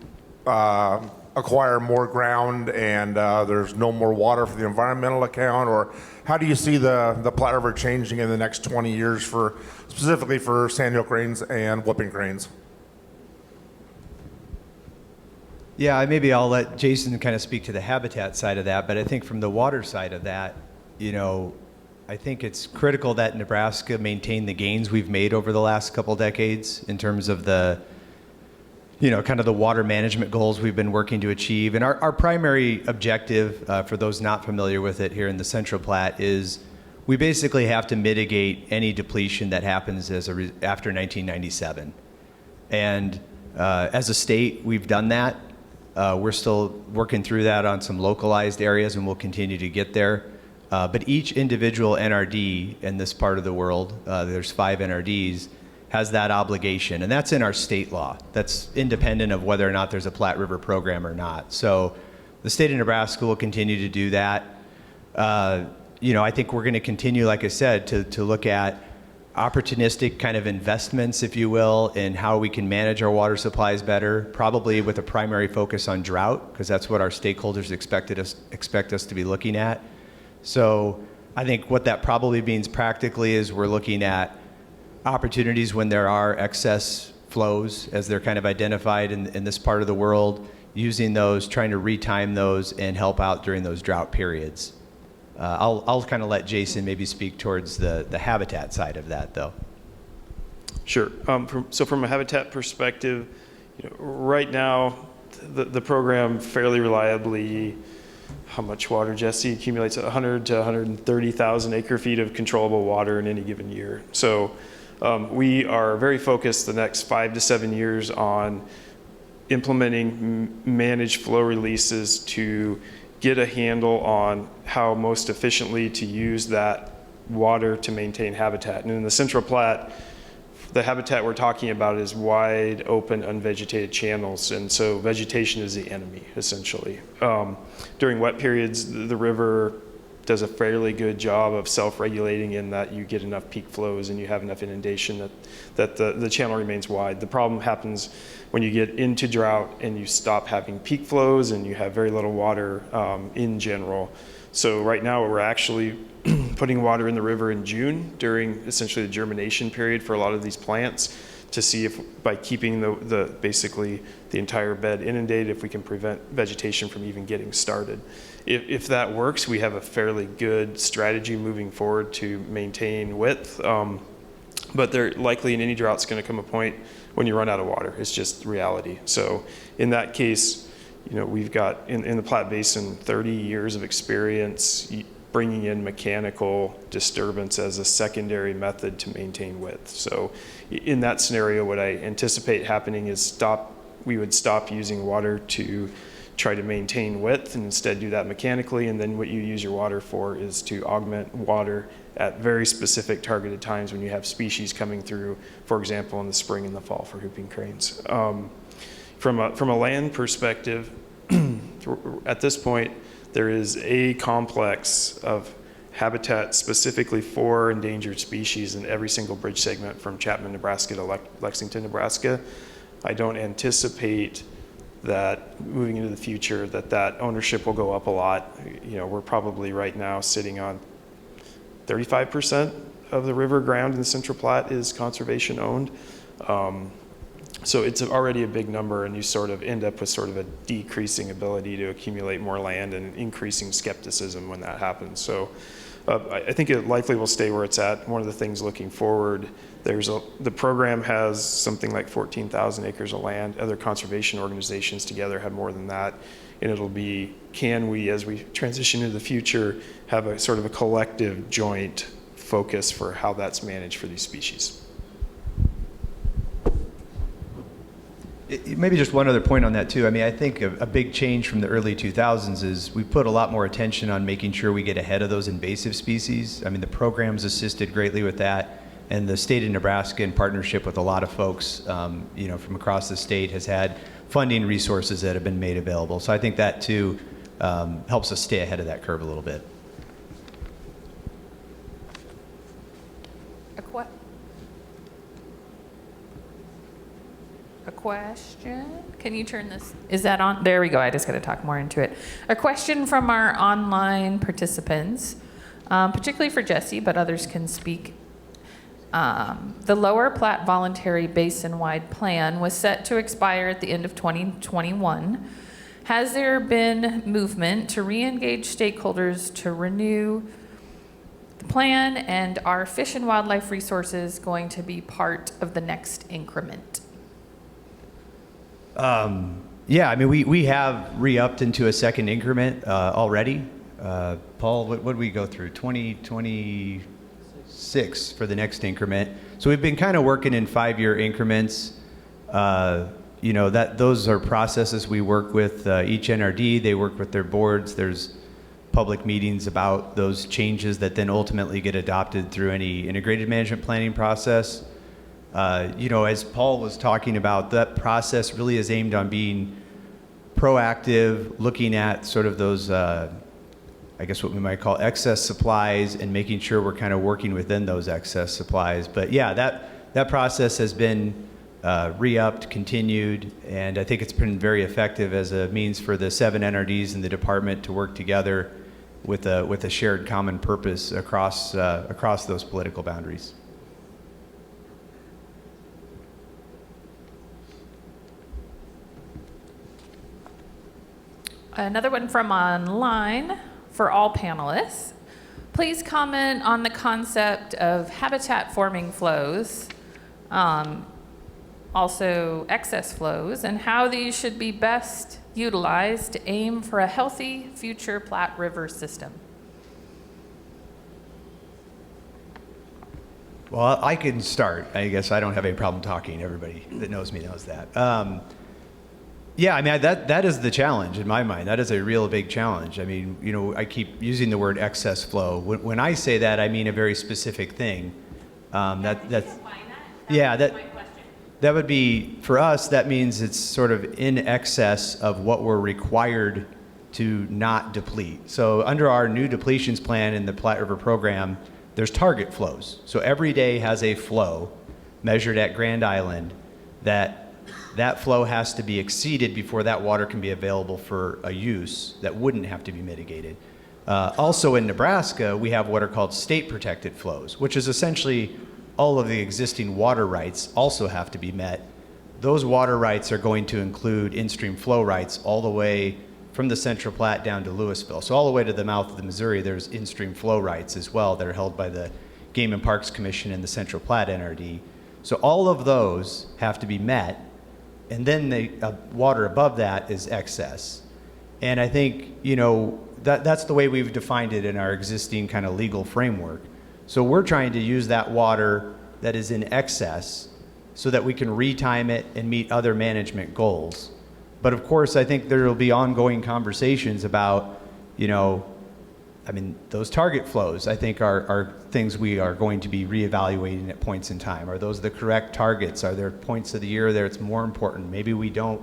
acquire more ground and there's no more water for the environmental account, or how do you see the Platte River changing in the next 20 years specifically for sandhill cranes and whooping cranes? Yeah, maybe I'll let Jason kind of speak to the habitat side of that, but I think from the water side of that, I think it's critical that Nebraska maintain the gains we've made over the last couple decades in terms of the, kind of the water management goals we've been working to achieve. And our primary objective, for those not familiar with it here in the Central Platte, is we basically have to mitigate any depletion that happens after 1997. And as a state, we've done that. We're still working through that on some localized areas, and we'll continue to get there. But each individual NRD in this part of the world, there's 5 NRDs, has that obligation. And that's in our state law. That's independent of whether or not there's a Platte River program or not. So the state of Nebraska will continue to do that. I think we're going to continue, like I said, to look at opportunistic kind of investments, if you will, in how we can manage our water supplies better, probably with a primary focus on drought, because that's what our stakeholders expect us to be looking at. So I think what that probably means practically is we're looking at opportunities when there are excess flows, as they're kind of identified in this part of the world, using those, trying to retime those and help out during those drought periods. I'll kind of let Jason maybe speak towards the habitat side of that, though. Sure. From a habitat perspective, right now the program fairly reliably, how much water, Jesse, accumulates 100 to 130,000 acre feet of controllable water in any given year. So we are very focused the next 5 to 7 years on implementing managed flow releases to get a handle on how most efficiently to use that water to maintain habitat. And in the Central Platte, the habitat we're talking about is wide open unvegetated channels, and so vegetation is the enemy, essentially. During wet periods, the river does a fairly good job of self-regulating in that you get enough peak flows and you have enough inundation that the channel remains wide. The problem happens when you get into drought and you stop having peak flows and you have very little water in general. So right now we're actually putting water in the river in June during essentially the germination period for a lot of these plants to see if by keeping basically the entire bed inundated, if we can prevent vegetation from even getting started. If that works, we have a fairly good strategy moving forward to maintain width. But there likely in any drought is going to come a point when you run out of water. It's just reality. So in that case, we've got in the Platte Basin 30 years of experience bringing in mechanical disturbance as a secondary method to maintain width. So in that scenario, what I anticipate happening is we would stop using water to try to maintain width and instead do that mechanically. And then what you use your water for is to augment water at very specific targeted times when you have species coming through, for example, in the spring and the fall for whooping cranes. From a land perspective, at this point, there is a complex of habitat specifically for endangered species in every single bridge segment from Chapman, Nebraska to Lexington, Nebraska. I don't anticipate that moving into the future that ownership will go up a lot. We're probably right now sitting on 35% of the river ground in the Central Platte is conservation owned. So it's already a big number, and you sort of end up with sort of a decreasing ability to accumulate more land and increasing skepticism when that happens. So I think it likely will stay where it's at. One of the things looking forward, the program has something like 14,000 acres of land. Other conservation organizations together have more than that. And it'll be, can we, as we transition into the future, have a sort of a collective joint focus for how that's managed for these species. Maybe just one other point on that too. I mean, I think a big change from the early 2000s is we put a lot more attention on making sure we get ahead of those invasive species. I mean, the program's assisted greatly with that, and the state of Nebraska, in partnership with a lot of folks, from across the state, has had funding resources that have been made available. So I think that too helps us stay ahead of that curve a little bit. A question? Can you turn this? Is that on? There we go. I just got to talk more into it. A question from our online participants, particularly for Jesse, but others can speak. The Lower Platte Voluntary Basin-wide Plan was set to expire at the end of 2021. Has there been movement to re-engage stakeholders to renew the plan, and are Fish and Wildlife Resources going to be part of the next increment? Yeah, I mean, we have re-upped into a second increment already. Paul, what did we go through? 2026 for the next increment. So we've been kind of working in 5-year increments. Those are processes we work with each NRD. They work with their boards. There's public meetings about those changes that then ultimately get adopted through any integrated management planning process. As Paul was talking about, that process really is aimed on being proactive, looking at sort of those, what we might call excess supplies, and making sure we're kind of working within those excess supplies. But yeah, that process has been re-upped, continued, and I think it's been very effective as a means for the 7 NRDs in the department to work together with a shared common purpose across those political boundaries. Another one from online for all panelists. Please comment on the concept of habitat forming flows, also excess flows, and how these should be best utilized to aim for a healthy future Platte River system. Well, I can start. I guess I don't have any problem talking. Everybody that knows me knows that. Yeah, I mean, that is the challenge in my mind. That is a real big challenge. I mean, I keep using the word excess flow. When I say that, I mean a very specific thing. That would be, for us, that means it's sort of in excess of what we're required to not deplete. So under our new depletions plan in the Platte River program, there's target flows. So every day has a flow measured at Grand Island that flow has to be exceeded before that water can be available for a use that wouldn't have to be mitigated. Also in Nebraska, we have what are called state protected flows, which is essentially all of the existing water rights also have to be met. Those water rights are going to include in-stream flow rights all the way from the Central Platte down to Louisville. So all the way to the mouth of the Missouri, there's in-stream flow rights as well that are held by the Game and Parks Commission and the Central Platte NRD. So all of those have to be met, and then the water above that is excess. And I think, that's the way we've defined it in our existing kind of legal framework. So we're trying to use that water that is in excess so that we can retime it and meet other management goals. But of course, I think there will be ongoing conversations about, those target flows, I think are things we are going to be reevaluating at points in time. Are those the correct targets? Are there points of the year that it's more important? Maybe we don't,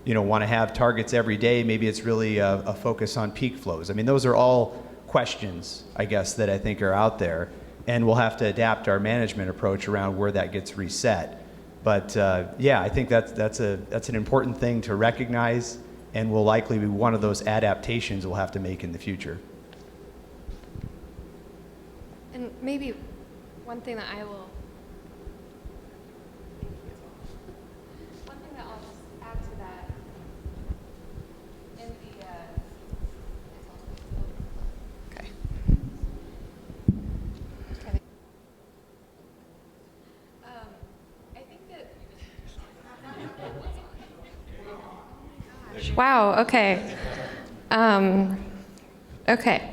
want to have targets every day. Maybe it's really a focus on peak flows. I mean, those are all questions, I guess, that I think are out there. And we'll have to adapt our management approach around where that gets reset. But I think that's an important thing to recognize, and will likely be one of those adaptations we'll have to make in the future. And maybe One thing that I will. One thing that I'll just add to that in the. Okay. I think that. Wow. Okay. Okay.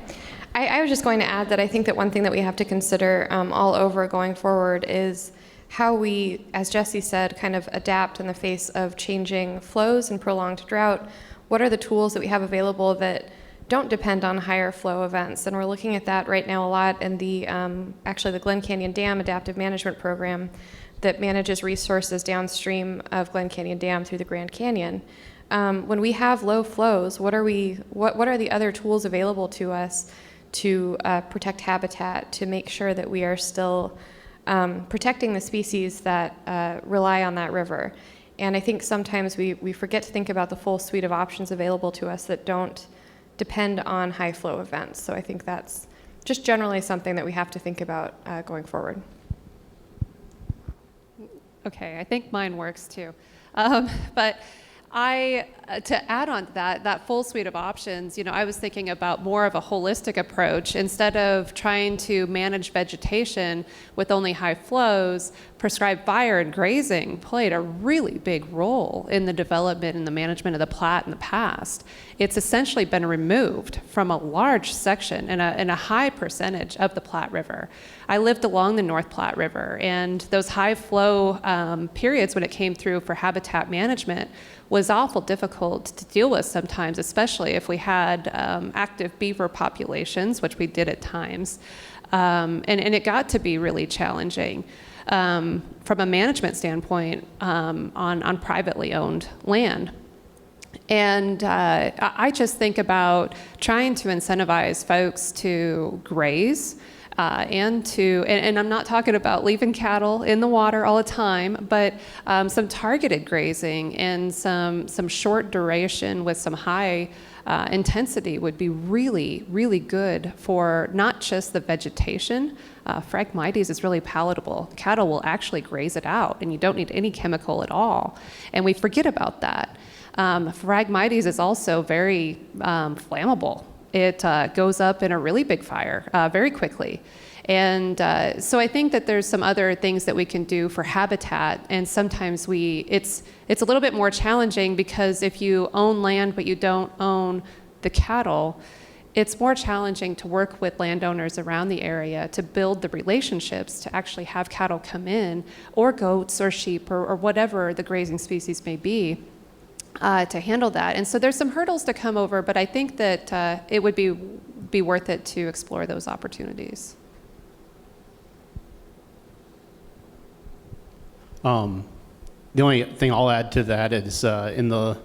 I was just going to add that I think that one thing that we have to consider all over going forward is how we, as Jesse said, kind of adapt in the face of changing flows and prolonged drought. What are the tools that we have available that don't depend on higher flow events? And we're looking at that right now a lot in the, actually the Glen Canyon Dam Adaptive Management Program that manages resources downstream of Glen Canyon Dam through the Grand Canyon. When we have low flows, what are the other tools available to us to protect habitat, to make sure that we are still protecting the species that rely on that river? And I think sometimes we forget to think about the full suite of options available to us that don't depend on high flow events. So I think that's just generally something that we have to think about going forward. Okay, I think mine works too. But to add on to that full suite of options, I was thinking about more of a holistic approach. Instead of trying to manage vegetation with only high flows, prescribed fire and grazing played a really big role in the development and the management of the Platte in the past. It's essentially been removed from a large section and a high percentage of the Platte River. I lived along the North Platte River, and those high flow periods when it came through for habitat management was awful difficult to deal with sometimes, especially if we had active beaver populations, which we did at times. And it got to be really challenging from a management standpoint on privately owned land. And I just think about trying to incentivize folks to graze and I'm not talking about leaving cattle in the water all the time, but some targeted grazing and some short duration with some high intensity would be really, really good for not just the vegetation. Phragmites is really palatable. Cattle will actually graze it out, and you don't need any chemical at all. And we forget about that. Phragmites is also very flammable. It goes up in a really big fire very quickly. And so I think that there's some other things that we can do for habitat, and sometimes it's a little bit more challenging because if you own land but you don't own the cattle, it's more challenging to work with landowners around the area to build the relationships to actually have cattle come in, or goats or sheep or whatever the grazing species may be. To handle that. And so there's some hurdles to come over, but I think that it would be worth it to explore those opportunities. The only thing I'll add to that is in the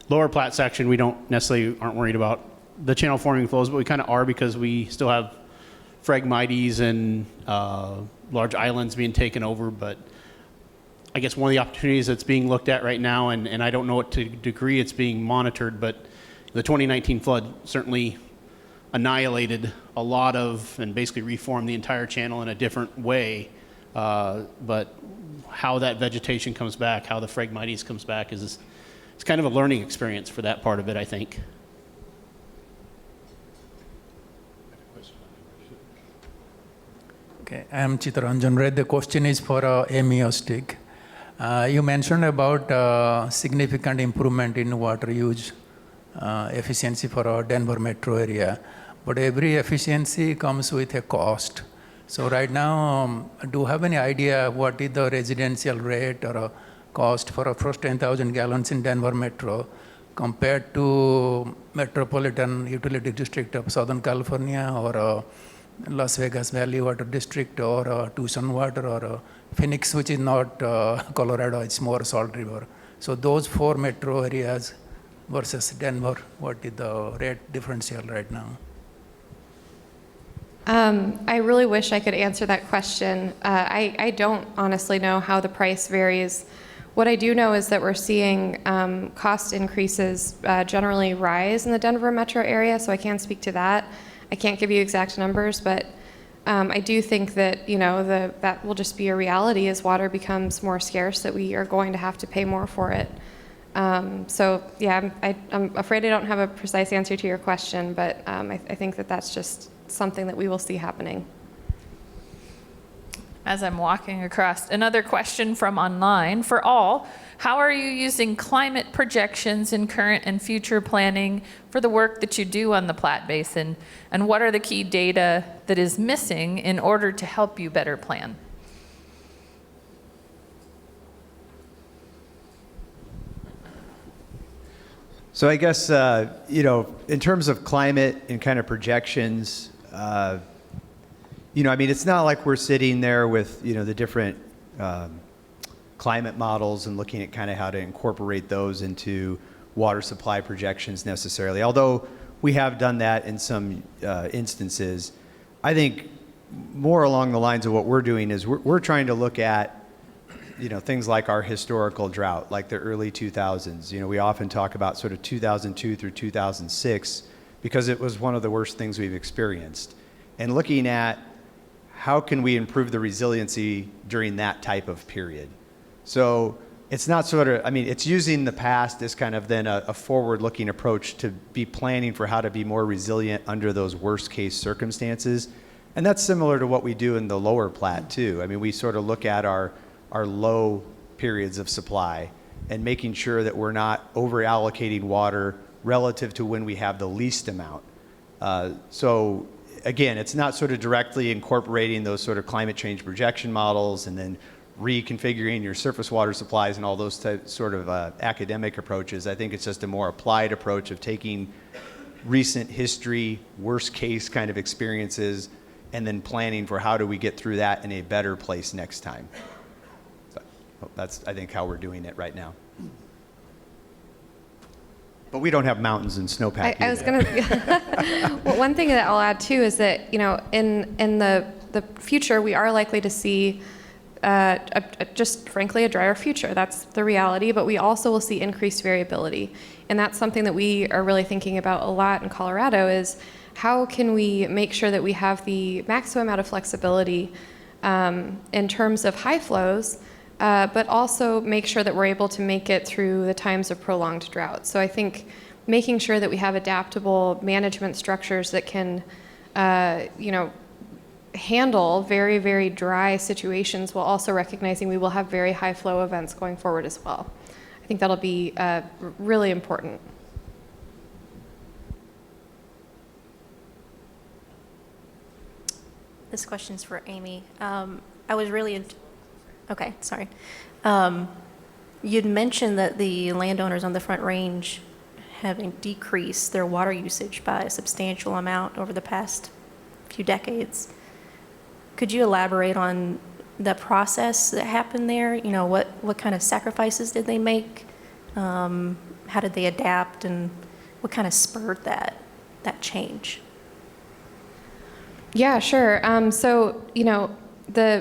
lower Platte section, we aren't worried about the channel forming flows, but we kind of are because we still have Phragmites and large islands being taken over. But I guess one of the opportunities that's being looked at right now, and I don't know what degree it's being monitored, but the 2019 flood certainly annihilated a lot of and basically reformed the entire channel in a different way. But how that vegetation comes back, how the Phragmites comes back it's kind of a learning experience for that part of it, I think. Okay, I am Chittaranjan Red. The question is for Amy Ostdiek. You mentioned about significant improvement in water use efficiency for our Denver metro area, but every efficiency comes with a cost. So right now, do you have any idea what is the residential rate or cost for a first 10,000 gallons in Denver metro compared to metropolitan utility district of Southern California or Las Vegas Valley Water District or Tucson Water or Phoenix, which is not Colorado, it's more Salt River. So those four metro areas versus Denver, what is the rate differential right now? I really wish I could answer that question. I don't honestly know how the price varies. What I do know is that we're seeing cost increases generally rise in the Denver metro area, so I can't speak to that. I can't give you exact numbers, but I do think that, that will just be a reality as water becomes more scarce, that we are going to have to pay more for it. So yeah, I'm afraid I don't have a precise answer to your question, but I think that that's just something that we will see happening. As I'm walking across, another question from online for all. How are you using climate projections in current and future planning for the work that you do on the Platte Basin? And what are the key data that is missing in order to help you better plan? So I guess, in terms of climate and kind of projections, it's not like we're sitting there with, the different climate models and looking at kind of how to incorporate those into water supply projections necessarily. Although we have done that in some instances, I think more along the lines of what we're doing is we're trying to look at, things like our historical drought, like the early 2000s. We often talk about sort of 2002 through 2006 because it was one of the worst things we've experienced. And looking at how can we improve the resiliency during that type of period. So it's not it's using the past as kind of then a forward-looking approach to be planning for how to be more resilient under those worst-case circumstances. And that's similar to what we do in the lower Platte, too. We sort of look at our low periods of supply and making sure that we're not over-allocating water relative to when we have the least amount. So again, it's not sort of directly incorporating those sort of climate change projection models and then reconfiguring your surface water supplies and all those sort of academic approaches. I think it's just a more applied approach of taking recent history, worst case kind of experiences, and then planning for how do we get through that in a better place next time. So that's, I think, how we're doing it right now. But we don't have mountains and snowpack. I was going to. Well, one thing that I'll add too is that in the future we are likely to see just frankly a drier future. That's the reality. But we also will see increased variability, and that's something that we are really thinking about a lot in Colorado. Is how can we make sure that we have the maximum amount of flexibility in terms of high flows, but also make sure that we're able to make it through the times of prolonged drought. So I think making sure that we have adaptable management structures that can, handle very, very dry situations while also recognizing we will have very high flow events going forward as well. I think that'll be really important. This question's for Amy. I was really okay, sorry. You'd mentioned that the landowners on the Front Range having decreased their water usage by a substantial amount over the past few decades. Could you elaborate on the process that happened there? What kind of sacrifices did they make? How did they adapt, and what kind of spurred that change? Yeah, sure. So,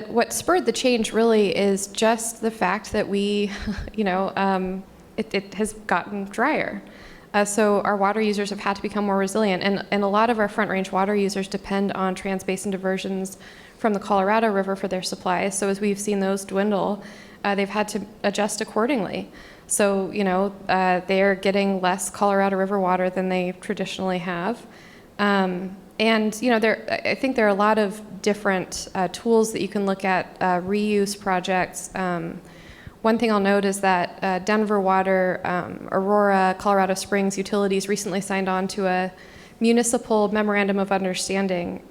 what spurred the change really is just the fact that we, it has gotten drier. So our water users have had to become more resilient. And a lot of our Front Range water users depend on trans-basin diversions from the Colorado River for their supplies. So as we've seen those dwindle, they've had to adjust accordingly. So, they are getting less Colorado River water than they traditionally have. And, I think there are a lot of different tools that you can look at, reuse projects. One thing I'll note is that Denver Water, Aurora, Colorado Springs Utilities recently signed on to a municipal memorandum of understanding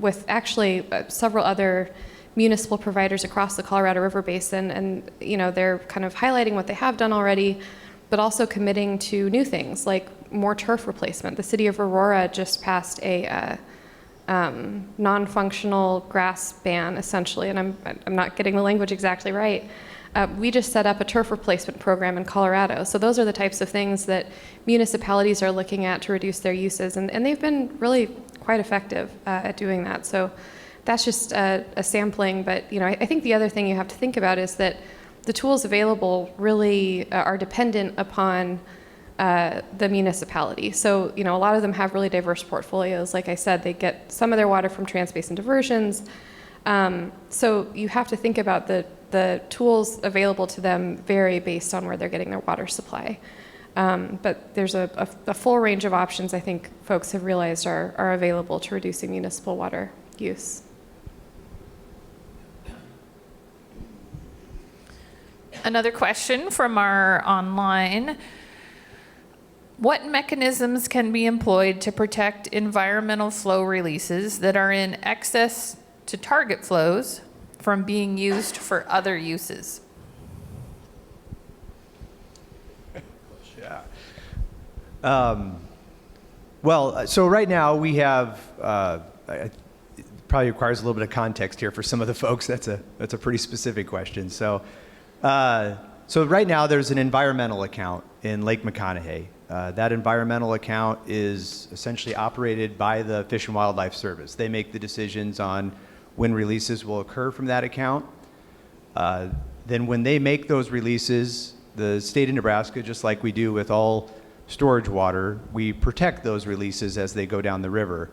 with actually several other municipal providers across the Colorado River Basin. And, they're kind of highlighting what they have done already, but also committing to new things like more turf replacement. The city of Aurora just passed a non-functional grass ban, essentially, and I'm not getting the language exactly right. We just set up a turf replacement program in Colorado. So those are the types of things that municipalities are looking at to reduce their uses, and they've been really quite effective at doing that. So that's just a sampling, but I think the other thing you have to think about is that the tools available really are dependent upon the municipality. So, a lot of them have really diverse portfolios. Like I said, they get some of their water from trans-basin diversions. So you have to think about the tools available to them vary based on where they're getting their water supply. But there's a full range of options I think folks have realized are available to reducing municipal water use. Another question from our online. What mechanisms can be employed to protect environmental flow releases that are in excess to target flows from being used for other uses? Yeah. Well, so right now we have, it probably requires a little bit of context here for some of the folks. That's a pretty specific question. So right now there's an environmental account in Lake McConaughey. That environmental account is essentially operated by the Fish and Wildlife Service. They make the decisions on when releases will occur from that account. Then when they make those releases, the state of Nebraska, just like we do with all storage water, we protect those releases as they go down the river.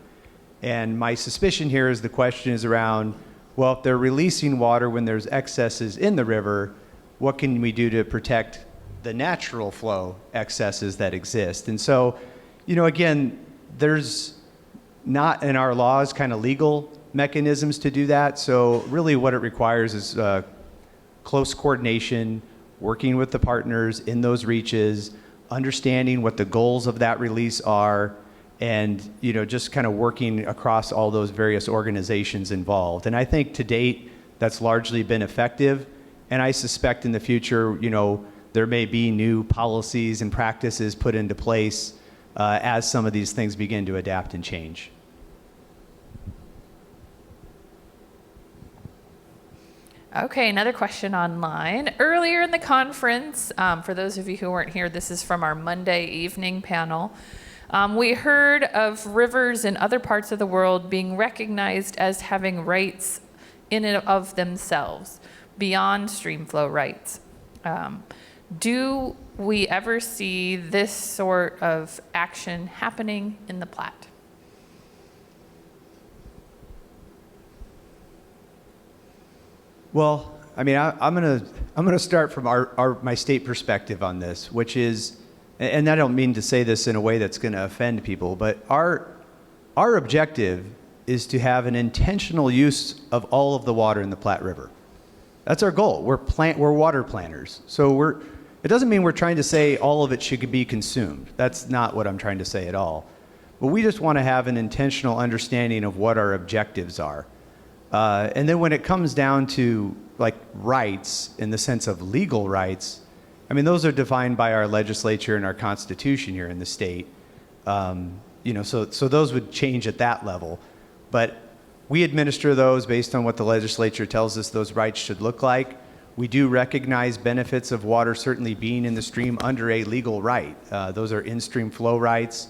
And my suspicion here is the question is around, well, if they're releasing water when there's excesses in the river, what can we do to protect the natural flow excesses that exist? And so, again, there's not in our laws kind of legal mechanisms to do that. So really what it requires is close coordination, working with the partners in those reaches, understanding what the goals of that release are, and just kind of working across all those various organizations involved. And I think to date, that's largely been effective. And I suspect in the future, there may be new policies and practices put into place as some of these things begin to adapt and change. Okay, another question online. Earlier in the conference, for those of you who weren't here, this is from our Monday evening panel. We heard of rivers in other parts of the world being recognized as having rights in and of themselves, beyond stream flow rights. Do we ever see this sort of action happening in the Platte? Well, I mean, I'm gonna start from my state perspective on this, which is, and I don't mean to say this in a way that's going to offend people, but our objective is to have an intentional use of all of the water in the Platte River. That's our goal. We're water planners, so it doesn't mean we're trying to say all of it should be consumed. That's not what I'm trying to say at all. But we just want to have an intentional understanding of what our objectives are. And then when it comes down to like rights in the sense of legal rights, I mean, those are defined by our legislature and our constitution here in the state. So those would change at that level. But we administer those based on what the legislature tells us those rights should look like. We do recognize benefits of water certainly being in the stream under a legal right. Those are in-stream flow rights.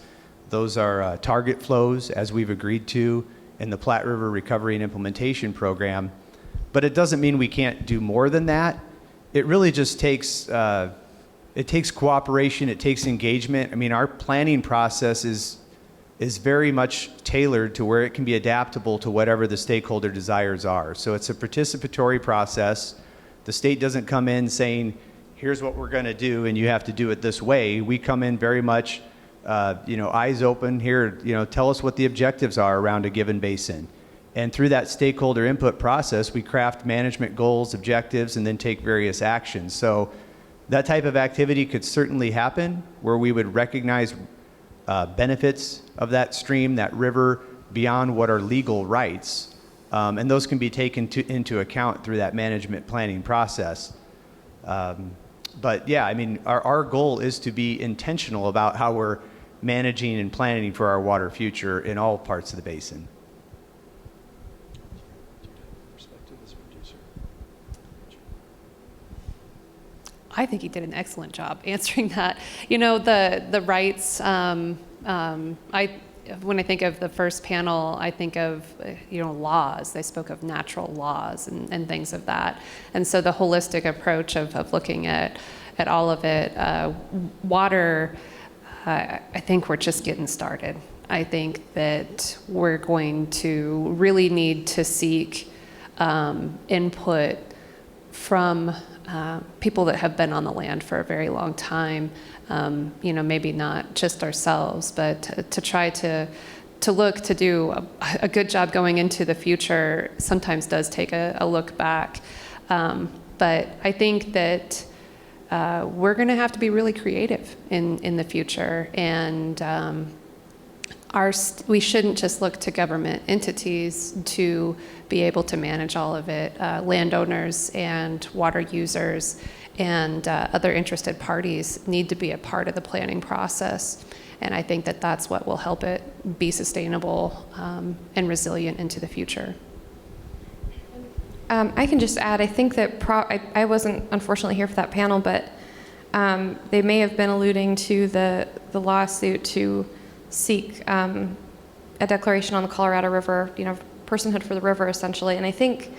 Those are target flows, as we've agreed to in the Platte River Recovery and Implementation Program. But it doesn't mean we can't do more than that. It really just takes cooperation, it takes engagement. I mean, our planning process is very much tailored to where it can be adaptable to whatever the stakeholder desires are. So it's a participatory process. The state doesn't come in saying, here's what we're gonna do and you have to do it this way. We come in very much eyes open here, tell us what the objectives are around a given basin. And through that stakeholder input process, we craft management goals, objectives, and then take various actions. So that type of activity could certainly happen where we would recognize benefits of that stream, that river, beyond what are legal rights. And those can be taken into account through that management planning process. But yeah, I mean, our goal is to be intentional about how we're managing and planning for our water future in all parts of the basin. I think he did an excellent job answering that. The rights, when I think of the first panel, I think of, laws. They spoke of natural laws and things of that. And so the holistic approach of looking at all of it, water I think we're just getting started. I think that we're going to really need to seek input from people that have been on the land for a very long time. Maybe not just ourselves, but to try to look to do a good job going into the future sometimes does take a look back. But I think that we're going to have to be really creative in the future, and we shouldn't just look to government entities to be able to manage all of it. Landowners and water users and other interested parties need to be a part of the planning process. And I think that that's what will help it be sustainable and resilient into the future. I can just add, I think that I wasn't unfortunately here for that panel, but they may have been alluding to the lawsuit to seek a declaration on the Colorado River, personhood for the river, essentially. And I think,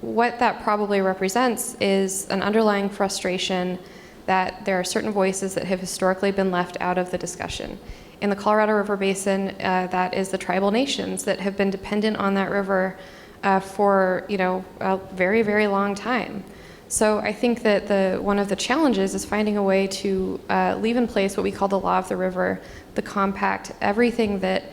what that probably represents is an underlying frustration that there are certain voices that have historically been left out of the discussion. In the Colorado River Basin, that is the tribal nations that have been dependent on that river for a very, very long time. So I think that one of the challenges is finding a way to leave in place what we call the law of the river, the compact, everything that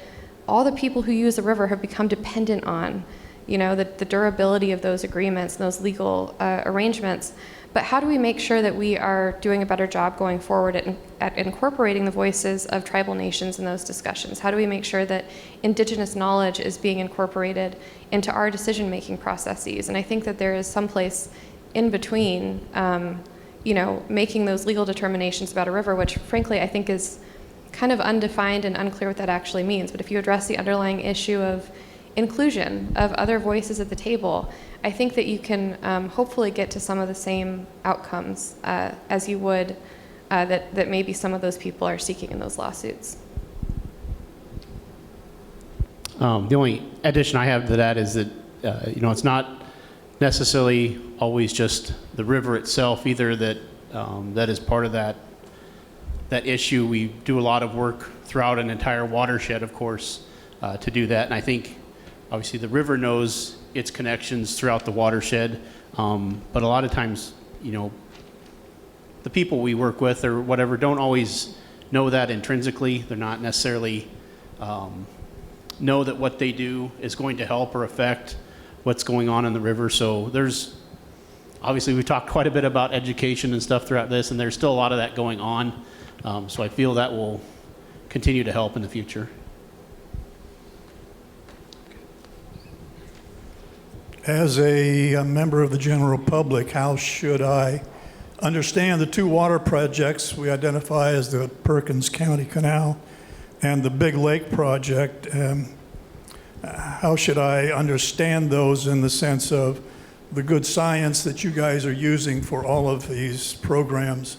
all the people who use the river have become dependent on, the durability of those agreements and those legal arrangements. But how do we make sure that we are doing a better job going forward at incorporating the voices of tribal nations in those discussions? How do we make sure that indigenous knowledge is being incorporated into our decision-making processes? And I think that there is some place in between, making those legal determinations about a river, which frankly I think is kind of undefined and unclear what that actually means. But if you address the underlying issue of inclusion of other voices at the table, I think that you can hopefully get to some of the same outcomes as you would that maybe some of those people are seeking in those lawsuits. The only addition I have to that is that, it's not necessarily always just the river itself either that is part of that issue. We do a lot of work throughout an entire watershed, of course, to do that. And I think, obviously, the river knows its connections throughout the watershed, but a lot of times, the people we work with or whatever don't always know that intrinsically. They're not necessarily know that what they do is going to help or affect what's going on in the river. So obviously we've talked quite a bit about education and stuff throughout this, and there's still a lot of that going on. So I feel that will continue to help in the future. As a member of the general public, how should I understand the two water projects we identify as the Perkins County Canal and the Big Lake project? How should I understand those in the sense of the good science that you guys are using for all of these programs?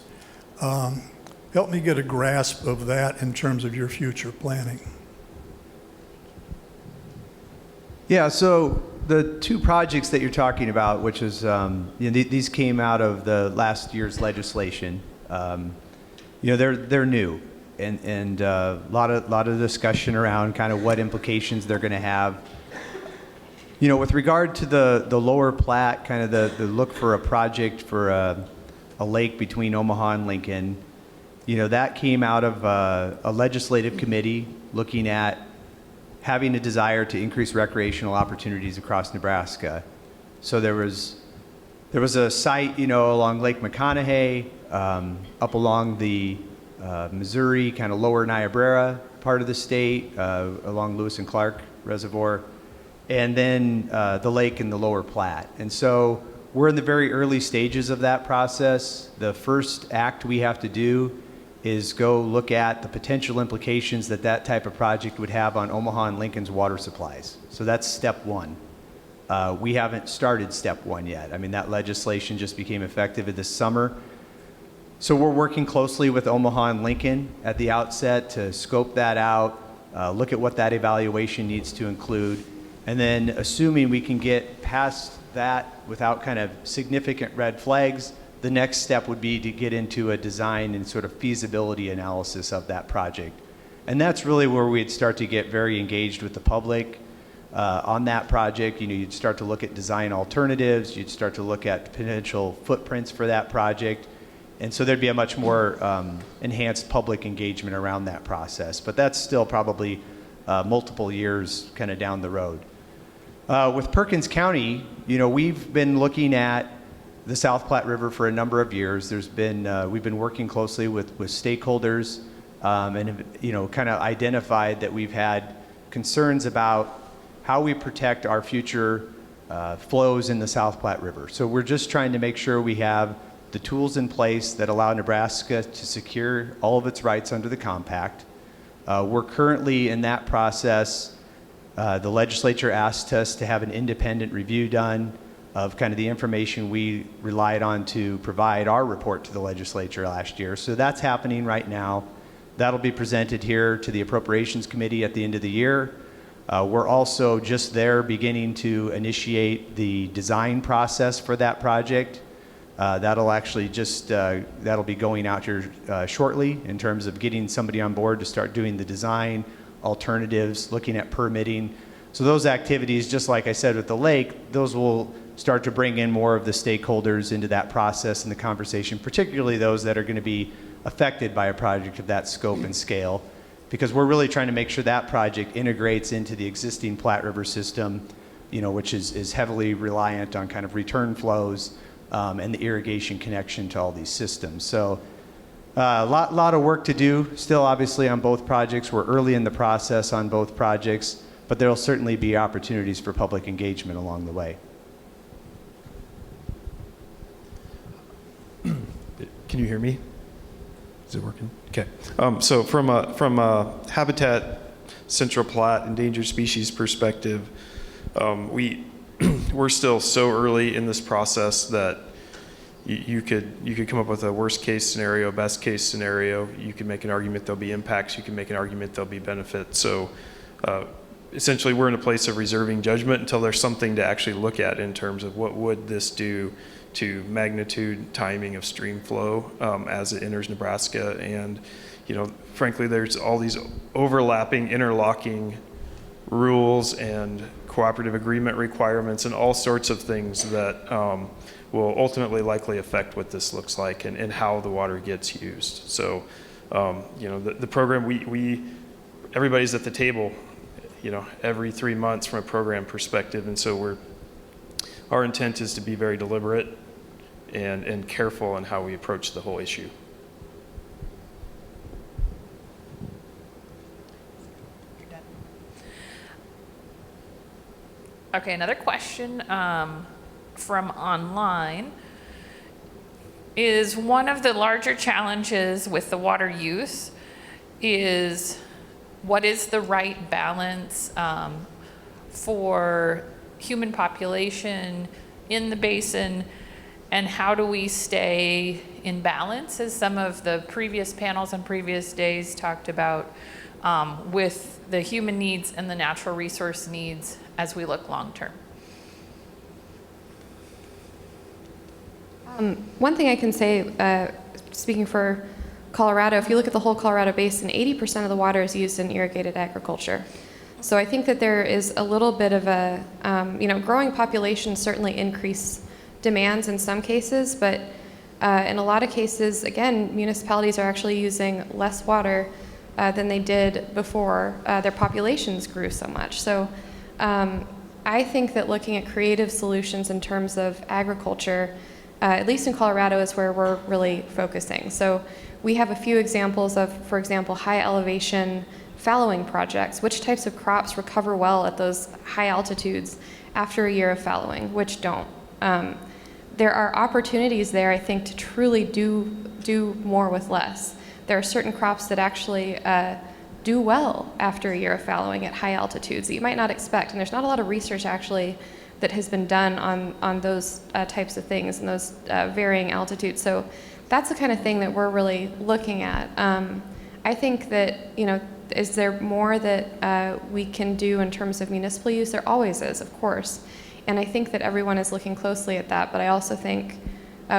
Help me get a grasp of that in terms of your future planning. Yeah, so the two projects that you're talking about, which is, these came out of the last year's legislation. They're new, and a lot of discussion around kind of what implications they're going to have. With regard to the lower Platte, kind of the look for a project for a lake between Omaha and Lincoln, that came out of a legislative committee looking at having a desire to increase recreational opportunities across Nebraska. So there was a site, along Lake McConaughey, up along the Missouri, kind of lower Niobrara part of the state, along Lewis and Clark Reservoir, and then the lake in the lower Platte. And so we're in the very early stages of that process. The first act we have to do is go look at the potential implications that type of project would have on Omaha and Lincoln's water supplies. So that's step one. We haven't started step one yet. I mean, that legislation just became effective this summer. So we're working closely with Omaha and Lincoln at the outset to scope that out, look at what that evaluation needs to include, and then assuming we can get past that without kind of significant red flags, the next step would be to get into a design and sort of feasibility analysis of that project. And that's really where we'd start to get very engaged with the public on that project. You know, you'd start to look at design alternatives, you'd start to look at potential footprints for that project. And so there'd be a much more enhanced public engagement around that process. But that's still probably multiple years kind of down the road. With Perkins County, you know, we've been looking at the South Platte River for a number of years. There's been, we've been working closely with stakeholders and, you know, kind of identified that we've had concerns about how we protect our future flows in the South Platte River. So we're just trying to make sure we have the tools in place that allow Nebraska to secure all of its rights under the compact. We're currently in that process. The legislature asked us to have an independent review done of kind of the information we relied on to provide our report to the legislature last year. So that's happening right now. That'll be presented here to the Appropriations Committee at the end of the year. We're also just there beginning to initiate the design process for that project. That'll actually just, that'll be going out here shortly in terms of getting somebody on board to start doing the design, alternatives, looking at permitting. So those activities, just like I said with the lake, those will start to bring in more of the stakeholders into that process and the conversation, particularly those that are going to be affected by a project of that scope and scale, because we're really trying to make sure that project integrates into the existing Platte River system, you know, which is heavily reliant on kind of return flows and the irrigation connection to all these systems. So a lot of work to do still, obviously, on both projects. We're early in the process on both projects, but there will certainly be opportunities for public engagement along the way. Can you hear me? Is it working? Okay. So from a Habitat Central Platte endangered species perspective, we're still so early in this process that you could come up with a worst case scenario, best case scenario. You could make an argument there'll be impacts. You can make an argument there'll be benefits. So essentially, we're in a place of reserving judgment until there's something to actually look at in terms of what would this do to magnitude, timing of stream flow as it enters Nebraska. And, you know, frankly, there's all these overlapping, interlocking rules and cooperative agreement requirements and all sorts of things that will ultimately likely affect what this looks like and how the water gets used. So, you know, the program, everybody's at the table, you know, every 3 months from a program perspective. And so our intent is to be very deliberate and careful in how we approach the whole issue. Okay, another question from online is one of the larger challenges with the water use is what is the right balance for human population in the basin, and how do we stay in balance, as some of the previous panels and previous days talked about, with the human needs and the natural resource needs as we look long term? One thing I can say, speaking for Colorado, if you look at the whole Colorado Basin, 80% of the water is used in irrigated agriculture. So I think that there is a little bit of a, you know, growing populations certainly increase demands in some cases, but in a lot of cases, again, municipalities are actually using less water than they did before their populations grew so much. So I think that looking at creative solutions in terms of agriculture, at least in Colorado, is where we're really focusing. So we have a few examples of, for example, high elevation fallowing projects. Which types of crops recover well at those high altitudes after a year of fallowing, which don't? There are opportunities there, I think, to truly do more with less. There are certain crops that actually do well after a year of fallowing at high altitudes that you might not expect. And there's not a lot of research actually that has been done on those types of things and those varying altitudes. So that's the kind of thing that we're really looking at. I think that, you know, is there more that we can do in terms of municipal use? There always is, of course. And I think that everyone is looking closely at that. But I also think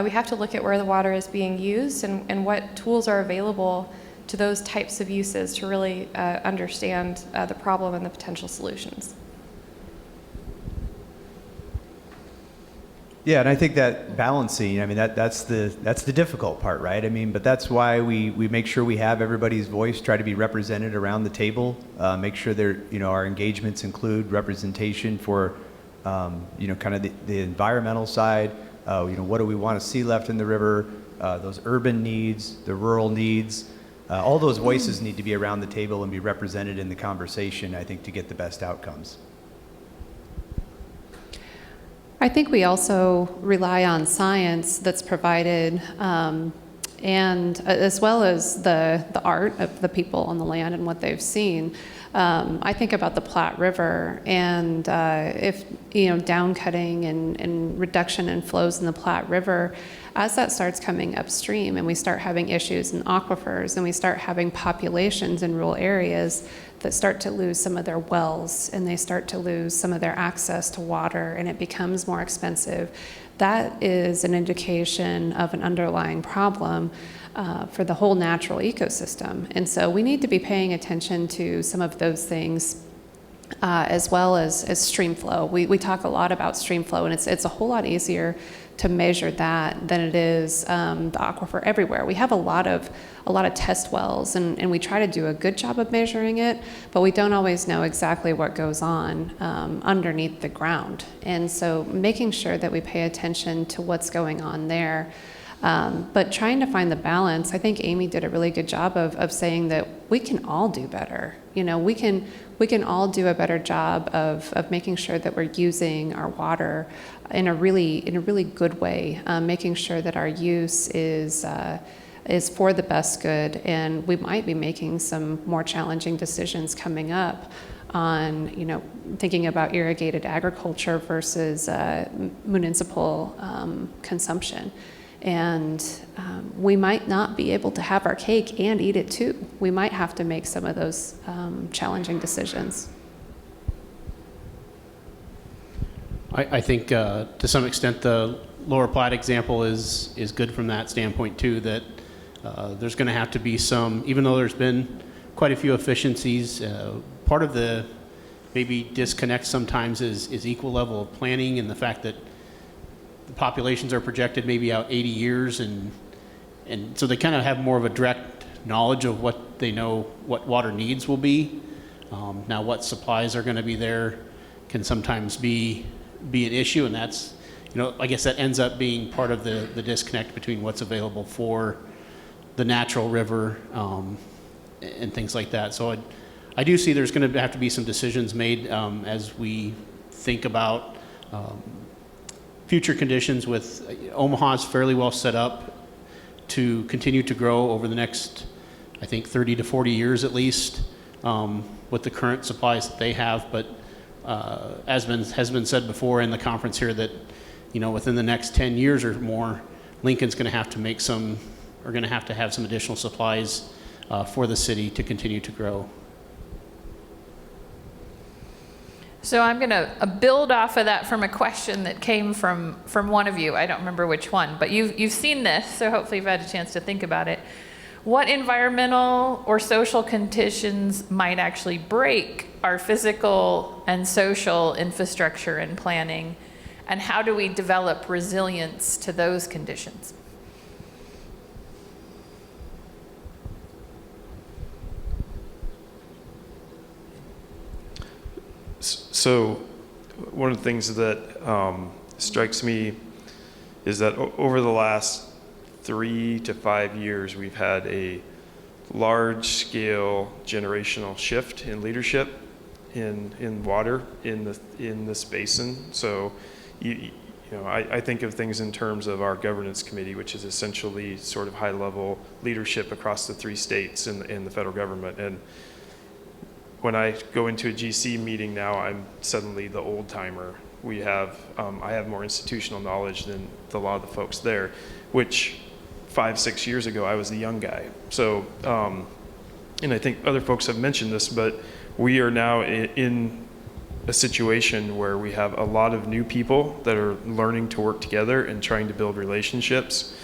we have to look at where the water is being used and what tools are available to those types of uses to really understand the problem and the potential solutions. Yeah, and I think that balancing, I mean, that's the difficult part, right? I mean, but that's why we make sure we have everybody's voice, try to be represented around the table, make sure our engagements include representation for, kind of the environmental side, what do we want to see left in the river, those urban needs, the rural needs, all those voices need to be around the table and be represented in the conversation, I think, to get the best outcomes. I think we also rely on science that's provided, and as well as the art of the people on the land and what they've seen. I think about the Platte River, and if down cutting and reduction in flows in the Platte River, as that starts coming upstream and we start having issues in aquifers and we start having populations in rural areas that start to lose some of their wells and they start to lose some of their access to water and it becomes more expensive, that is an indication of an underlying problem for the whole natural ecosystem. And so we need to be paying attention to some of those things as well as stream flow. We talk a lot about stream flow, and it's a whole lot easier to measure that than it is the aquifer everywhere. We have a lot of test wells, and we try to do a good job of measuring it, but we don't always know exactly what goes on underneath the ground. And so making sure that we pay attention to what's going on there. But trying to find the balance, I think Amy did a really good job of saying that we can all do better. We can all do a better job of making sure that we're using our water in a really good way, making sure that our use is for the best good, and we might be making some more challenging decisions coming up on thinking about irrigated agriculture versus municipal consumption. And we might not be able to have our cake and eat it too. We might have to make some of those challenging decisions. I think to some extent the Lower Platte example is good from that standpoint too, that there's going to have to be some, even though there's been quite a few efficiencies, part of the maybe disconnect sometimes is equal level of planning and the fact that the populations are projected maybe out 80 years, and so they kind of have more of a direct knowledge of what they know what water needs will be. Now what supplies are going to be there can sometimes be an issue, and that's, I guess that ends up being part of the disconnect between what's available for the natural river and things like that. So I do see there's going to have to be some decisions made as we think about future conditions. With Omaha's fairly well set up to continue to grow over the next, I think, 30 to 40 years at least, with the current supplies that they have. But as has been said before in the conference here, that within the next 10 years or more, Lincoln's going to have to have some additional supplies for the city to continue to grow. So I'm going to build off of that from a question that came from one of you. I don't remember which one, but you've seen this, so hopefully you've had a chance to think about it. What environmental or social conditions might actually break our physical and social infrastructure and planning, and how do we develop resilience to those conditions? So one of the things that strikes me is that over the last 3 to 5 years, we've had a large-scale generational shift in leadership in water in this basin. So I think of things in terms of our governance committee, which is essentially sort of high-level leadership across the 3 states and the federal government. And when I go into a GC meeting now, I'm suddenly the old timer. I have more institutional knowledge than a lot of the folks there, which 5-6 years ago, I was the young guy. So, and I think other folks have mentioned this, but we are now in a situation where we have a lot of new people that are learning to work together and trying to build relationships.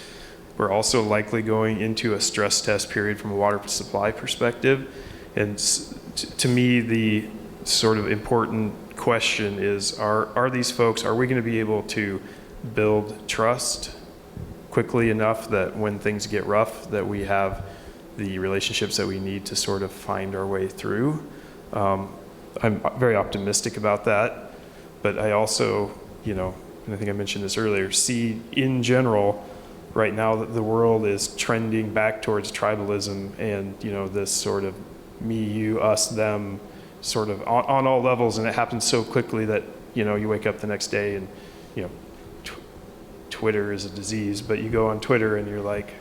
We're also likely going into a stress test period from a water supply perspective. And to me, the sort of important question is, are these folks, are we going to be able to build trust quickly enough that when things get rough, that we have the relationships that we need to sort of find our way through? I'm very optimistic about that, but I also, and I think I mentioned this earlier, see in general right now that the world is trending back towards tribalism and, this sort of me, you, us, them, sort of on all levels, and it happens so quickly that, you wake up the next day and, Twitter is a disease, but you go on Twitter and you're like,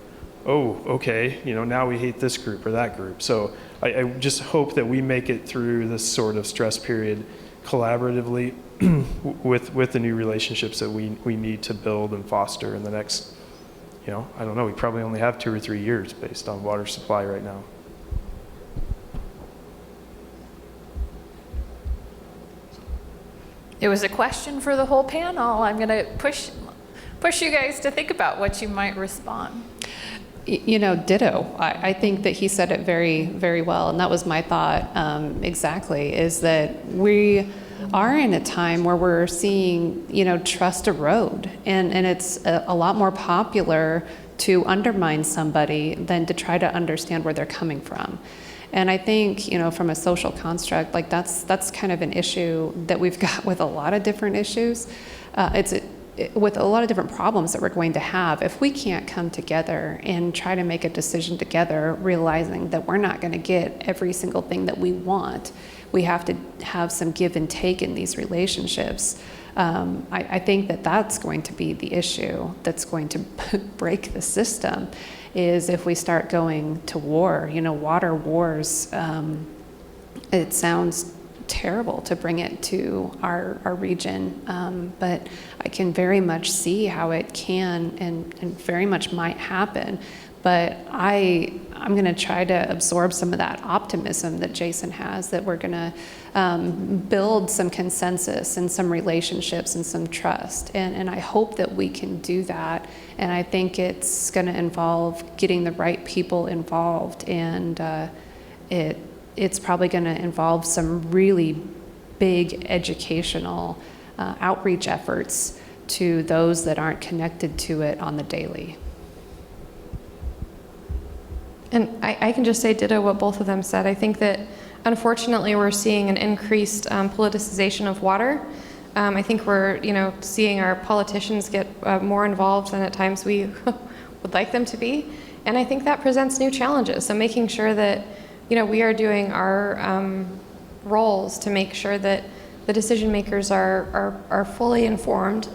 oh, okay, now we hate this group or that group. So I just hope that we make it through this sort of stress period collaboratively with the new relationships that we need to build and foster in the next, I don't know, we probably only have 2 or 3 years based on water supply right now. It was a question for the whole panel. I'm going to push you guys to think about what you might respond. Ditto. I think that he said it very, very well, and that was my thought exactly, is that we are in a time where we're seeing, trust erode, and it's a lot more popular to undermine somebody than to try to understand where they're coming from. And I think, from a social construct, like that's kind of an issue that we've got with a lot of different issues. With a lot of different problems that we're going to have, if we can't come together and try to make a decision together, realizing that we're not going to get every single thing that we want, we have to have some give and take in these relationships. I think that that's going to be the issue that's going to break the system, is if we start going to war. Water wars, it sounds terrible to bring it to our region, but I can very much see how it can and very much might happen. But I'm going to try to absorb some of that optimism that Jason has, that we're going to build some consensus and some relationships and some trust. And I hope that we can do that. And I think it's going to involve getting the right people involved, and it's probably going to involve some really big educational outreach efforts to those that aren't connected to it on the daily. And I can just say ditto what both of them said. I think that unfortunately we're seeing an increased politicization of water. I think we're seeing our politicians get more involved than at times we would like them to be. And I think that presents new challenges. So making sure that we are doing our roles to make sure that the decision makers are fully informed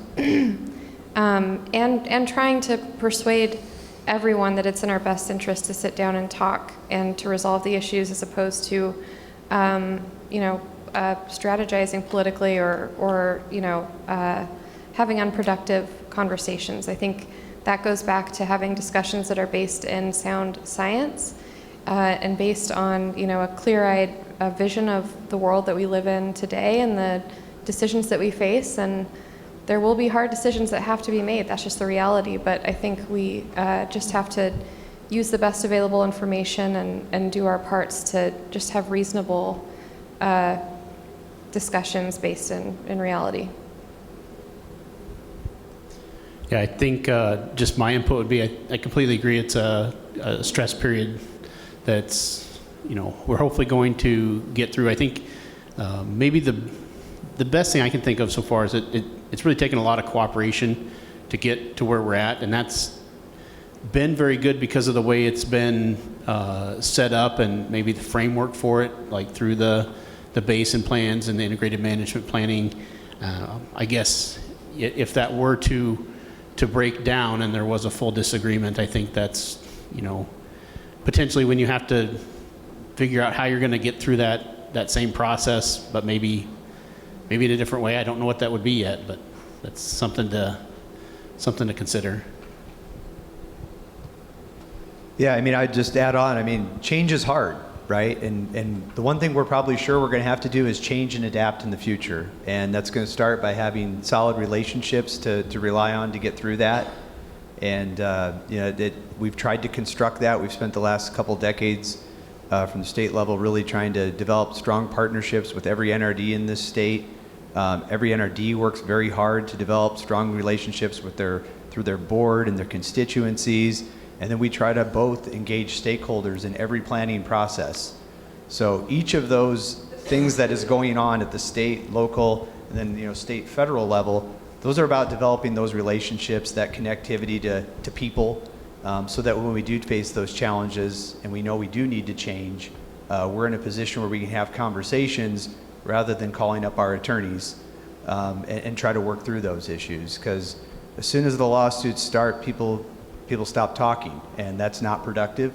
and trying to persuade everyone that it's in our best interest to sit down and talk and to resolve the issues, as opposed to strategizing politically or having unproductive conversations. I think that goes back to having discussions that are based in sound science and based on a clear-eyed vision of the world that we live in today and the decisions that we face. And there will be hard decisions that have to be made. That's just the reality. But I think we just have to use the best available information and do our parts to just have reasonable discussions based in reality. Yeah, I think just my input would be, I completely agree. It's a stress period that's, we're hopefully going to get through. I think maybe the best thing I can think of so far is that it's really taken a lot of cooperation to get to where we're at, and that's been very good because of the way it's been set up and maybe the framework for it, like through the basin plans and the integrated management planning. I guess if that were to break down and there was a full disagreement, I think that's, potentially when you have to figure out how you're going to get through that same process, but maybe in a different way. I don't know what that would be yet, but that's something to consider. Yeah, I'd just add on, change is hard, right? And the one thing we're probably sure we're going to have to do is change and adapt in the future. And that's going to start by having solid relationships to rely on to get through that. And we've tried to construct that. We've spent the last couple decades from the state level really trying to develop strong partnerships with every NRD in this state. Every NRD works very hard to develop strong relationships through their board and their constituencies. And then we try to both engage stakeholders in every planning process. So each of those things that is going on at the state, local, and then state, federal level, those are about developing those relationships, that connectivity to people, so that when we do face those challenges and we know we do need to change, we're in a position where we can have conversations rather than calling up our attorneys and try to work through those issues. Because as soon as the lawsuits start, people stop talking, and that's not productive.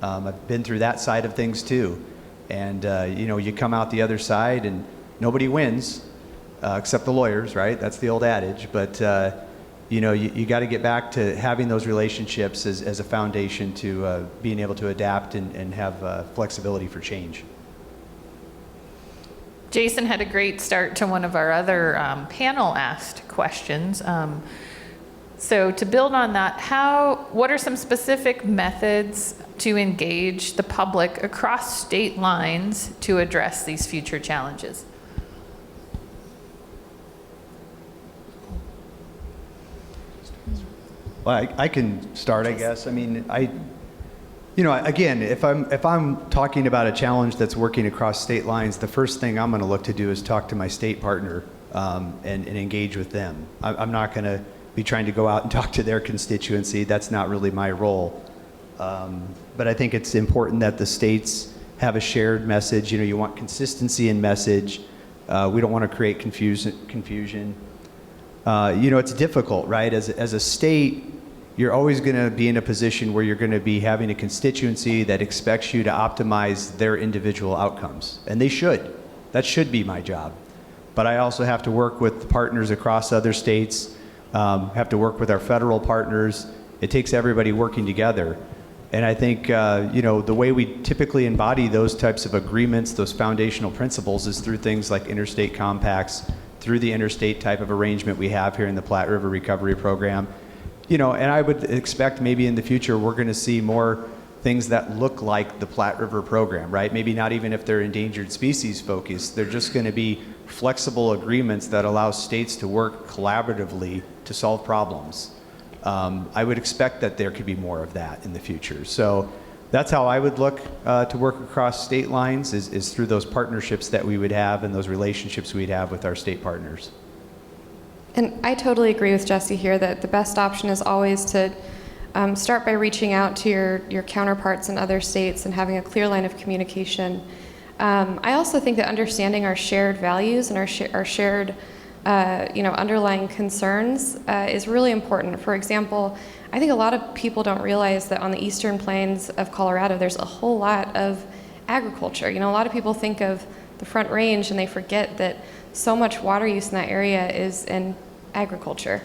I've been through that side of things too. And you come out the other side and nobody wins, except the lawyers, right? That's the old adage. But you got to get back to having those relationships as a foundation to being able to adapt and have flexibility for change. Jason had a great start to one of our other panel asked questions. So to build on that, what are some specific methods to engage the public across state lines to address these future challenges? Well, I can start, I guess. I mean, again, if I'm talking about a challenge that's working across state lines, the first thing I'm going to look to do is talk to my state partner and engage with them. I'm not going to be trying to go out and talk to their constituency. That's not really my role. But I think it's important that the states have a shared message. You want consistency in message. We don't want to create confusion. It's difficult, right? As a state, you're always going to be in a position where you're going to be having a constituency that expects you to optimize their individual outcomes. And they should. That should be my job. But I also have to work with partners across other states, have to work with our federal partners. It takes everybody working together. And I think, the way we typically embody those types of agreements, those foundational principles, is through things like interstate compacts, through the interstate type of arrangement we have here in the Platte River Recovery Program. And I would expect maybe in the future we're going to see more things that look like the Platte River Program, right? Maybe not even if they're endangered species focused. They're just going to be flexible agreements that allow states to work collaboratively to solve problems. I would expect that there could be more of that in the future. So that's how I would look to work across state lines is through those partnerships that we would have and those relationships we'd have with our state partners. And I totally agree with Jesse here that the best option is always to start by reaching out to your counterparts in other states and having a clear line of communication. I also think that understanding our shared values and our shared underlying concerns is really important. For example, I think a lot of people don't realize that on the eastern plains of Colorado, there's a whole lot of agriculture. A lot of people think of the Front Range and they forget that so much water use in that area is in agriculture.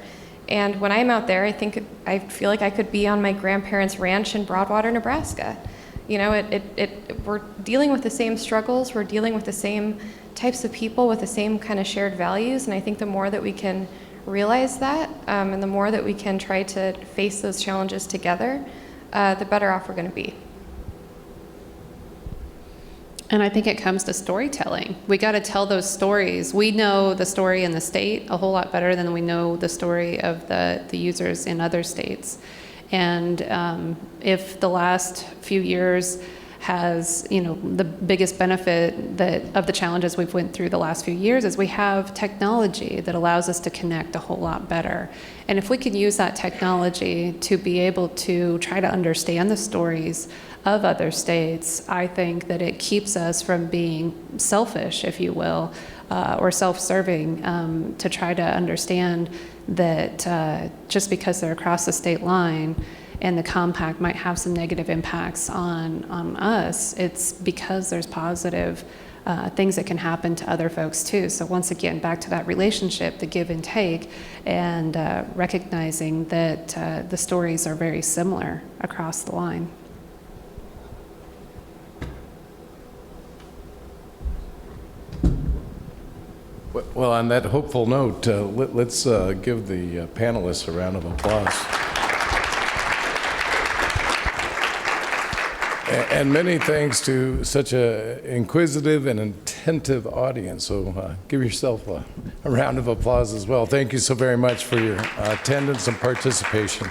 And when I'm out there, I feel like I could be on my grandparents' ranch in Broadwater, Nebraska. We're dealing with the same struggles, we're dealing with the same types of people with the same kind of shared values, and I think the more that we can realize that, and the more that we can try to face those challenges together, the better off we're going to be. And I think it comes to storytelling. We got to tell those stories. We know the story in the state a whole lot better than we know the story of the users in other states. And if the last few years has, the biggest benefit of the challenges we've went through the last few years is we have technology that allows us to connect a whole lot better. And if we can use that technology to be able to try to understand the stories of other states, I think that it keeps us from being selfish, if you will, or self-serving, to try to understand that just because they're across the state line and the compact might have some negative impacts on us, it's because there's positive things that can happen to other folks too. So once again, back to that relationship, the give and take, and recognizing that the stories are very similar across the line. Well, on that hopeful note, let's give the panelists a round of applause. And many thanks to such an inquisitive and attentive audience. So give yourself a round of applause as well. Thank you so very much for your attendance and participation.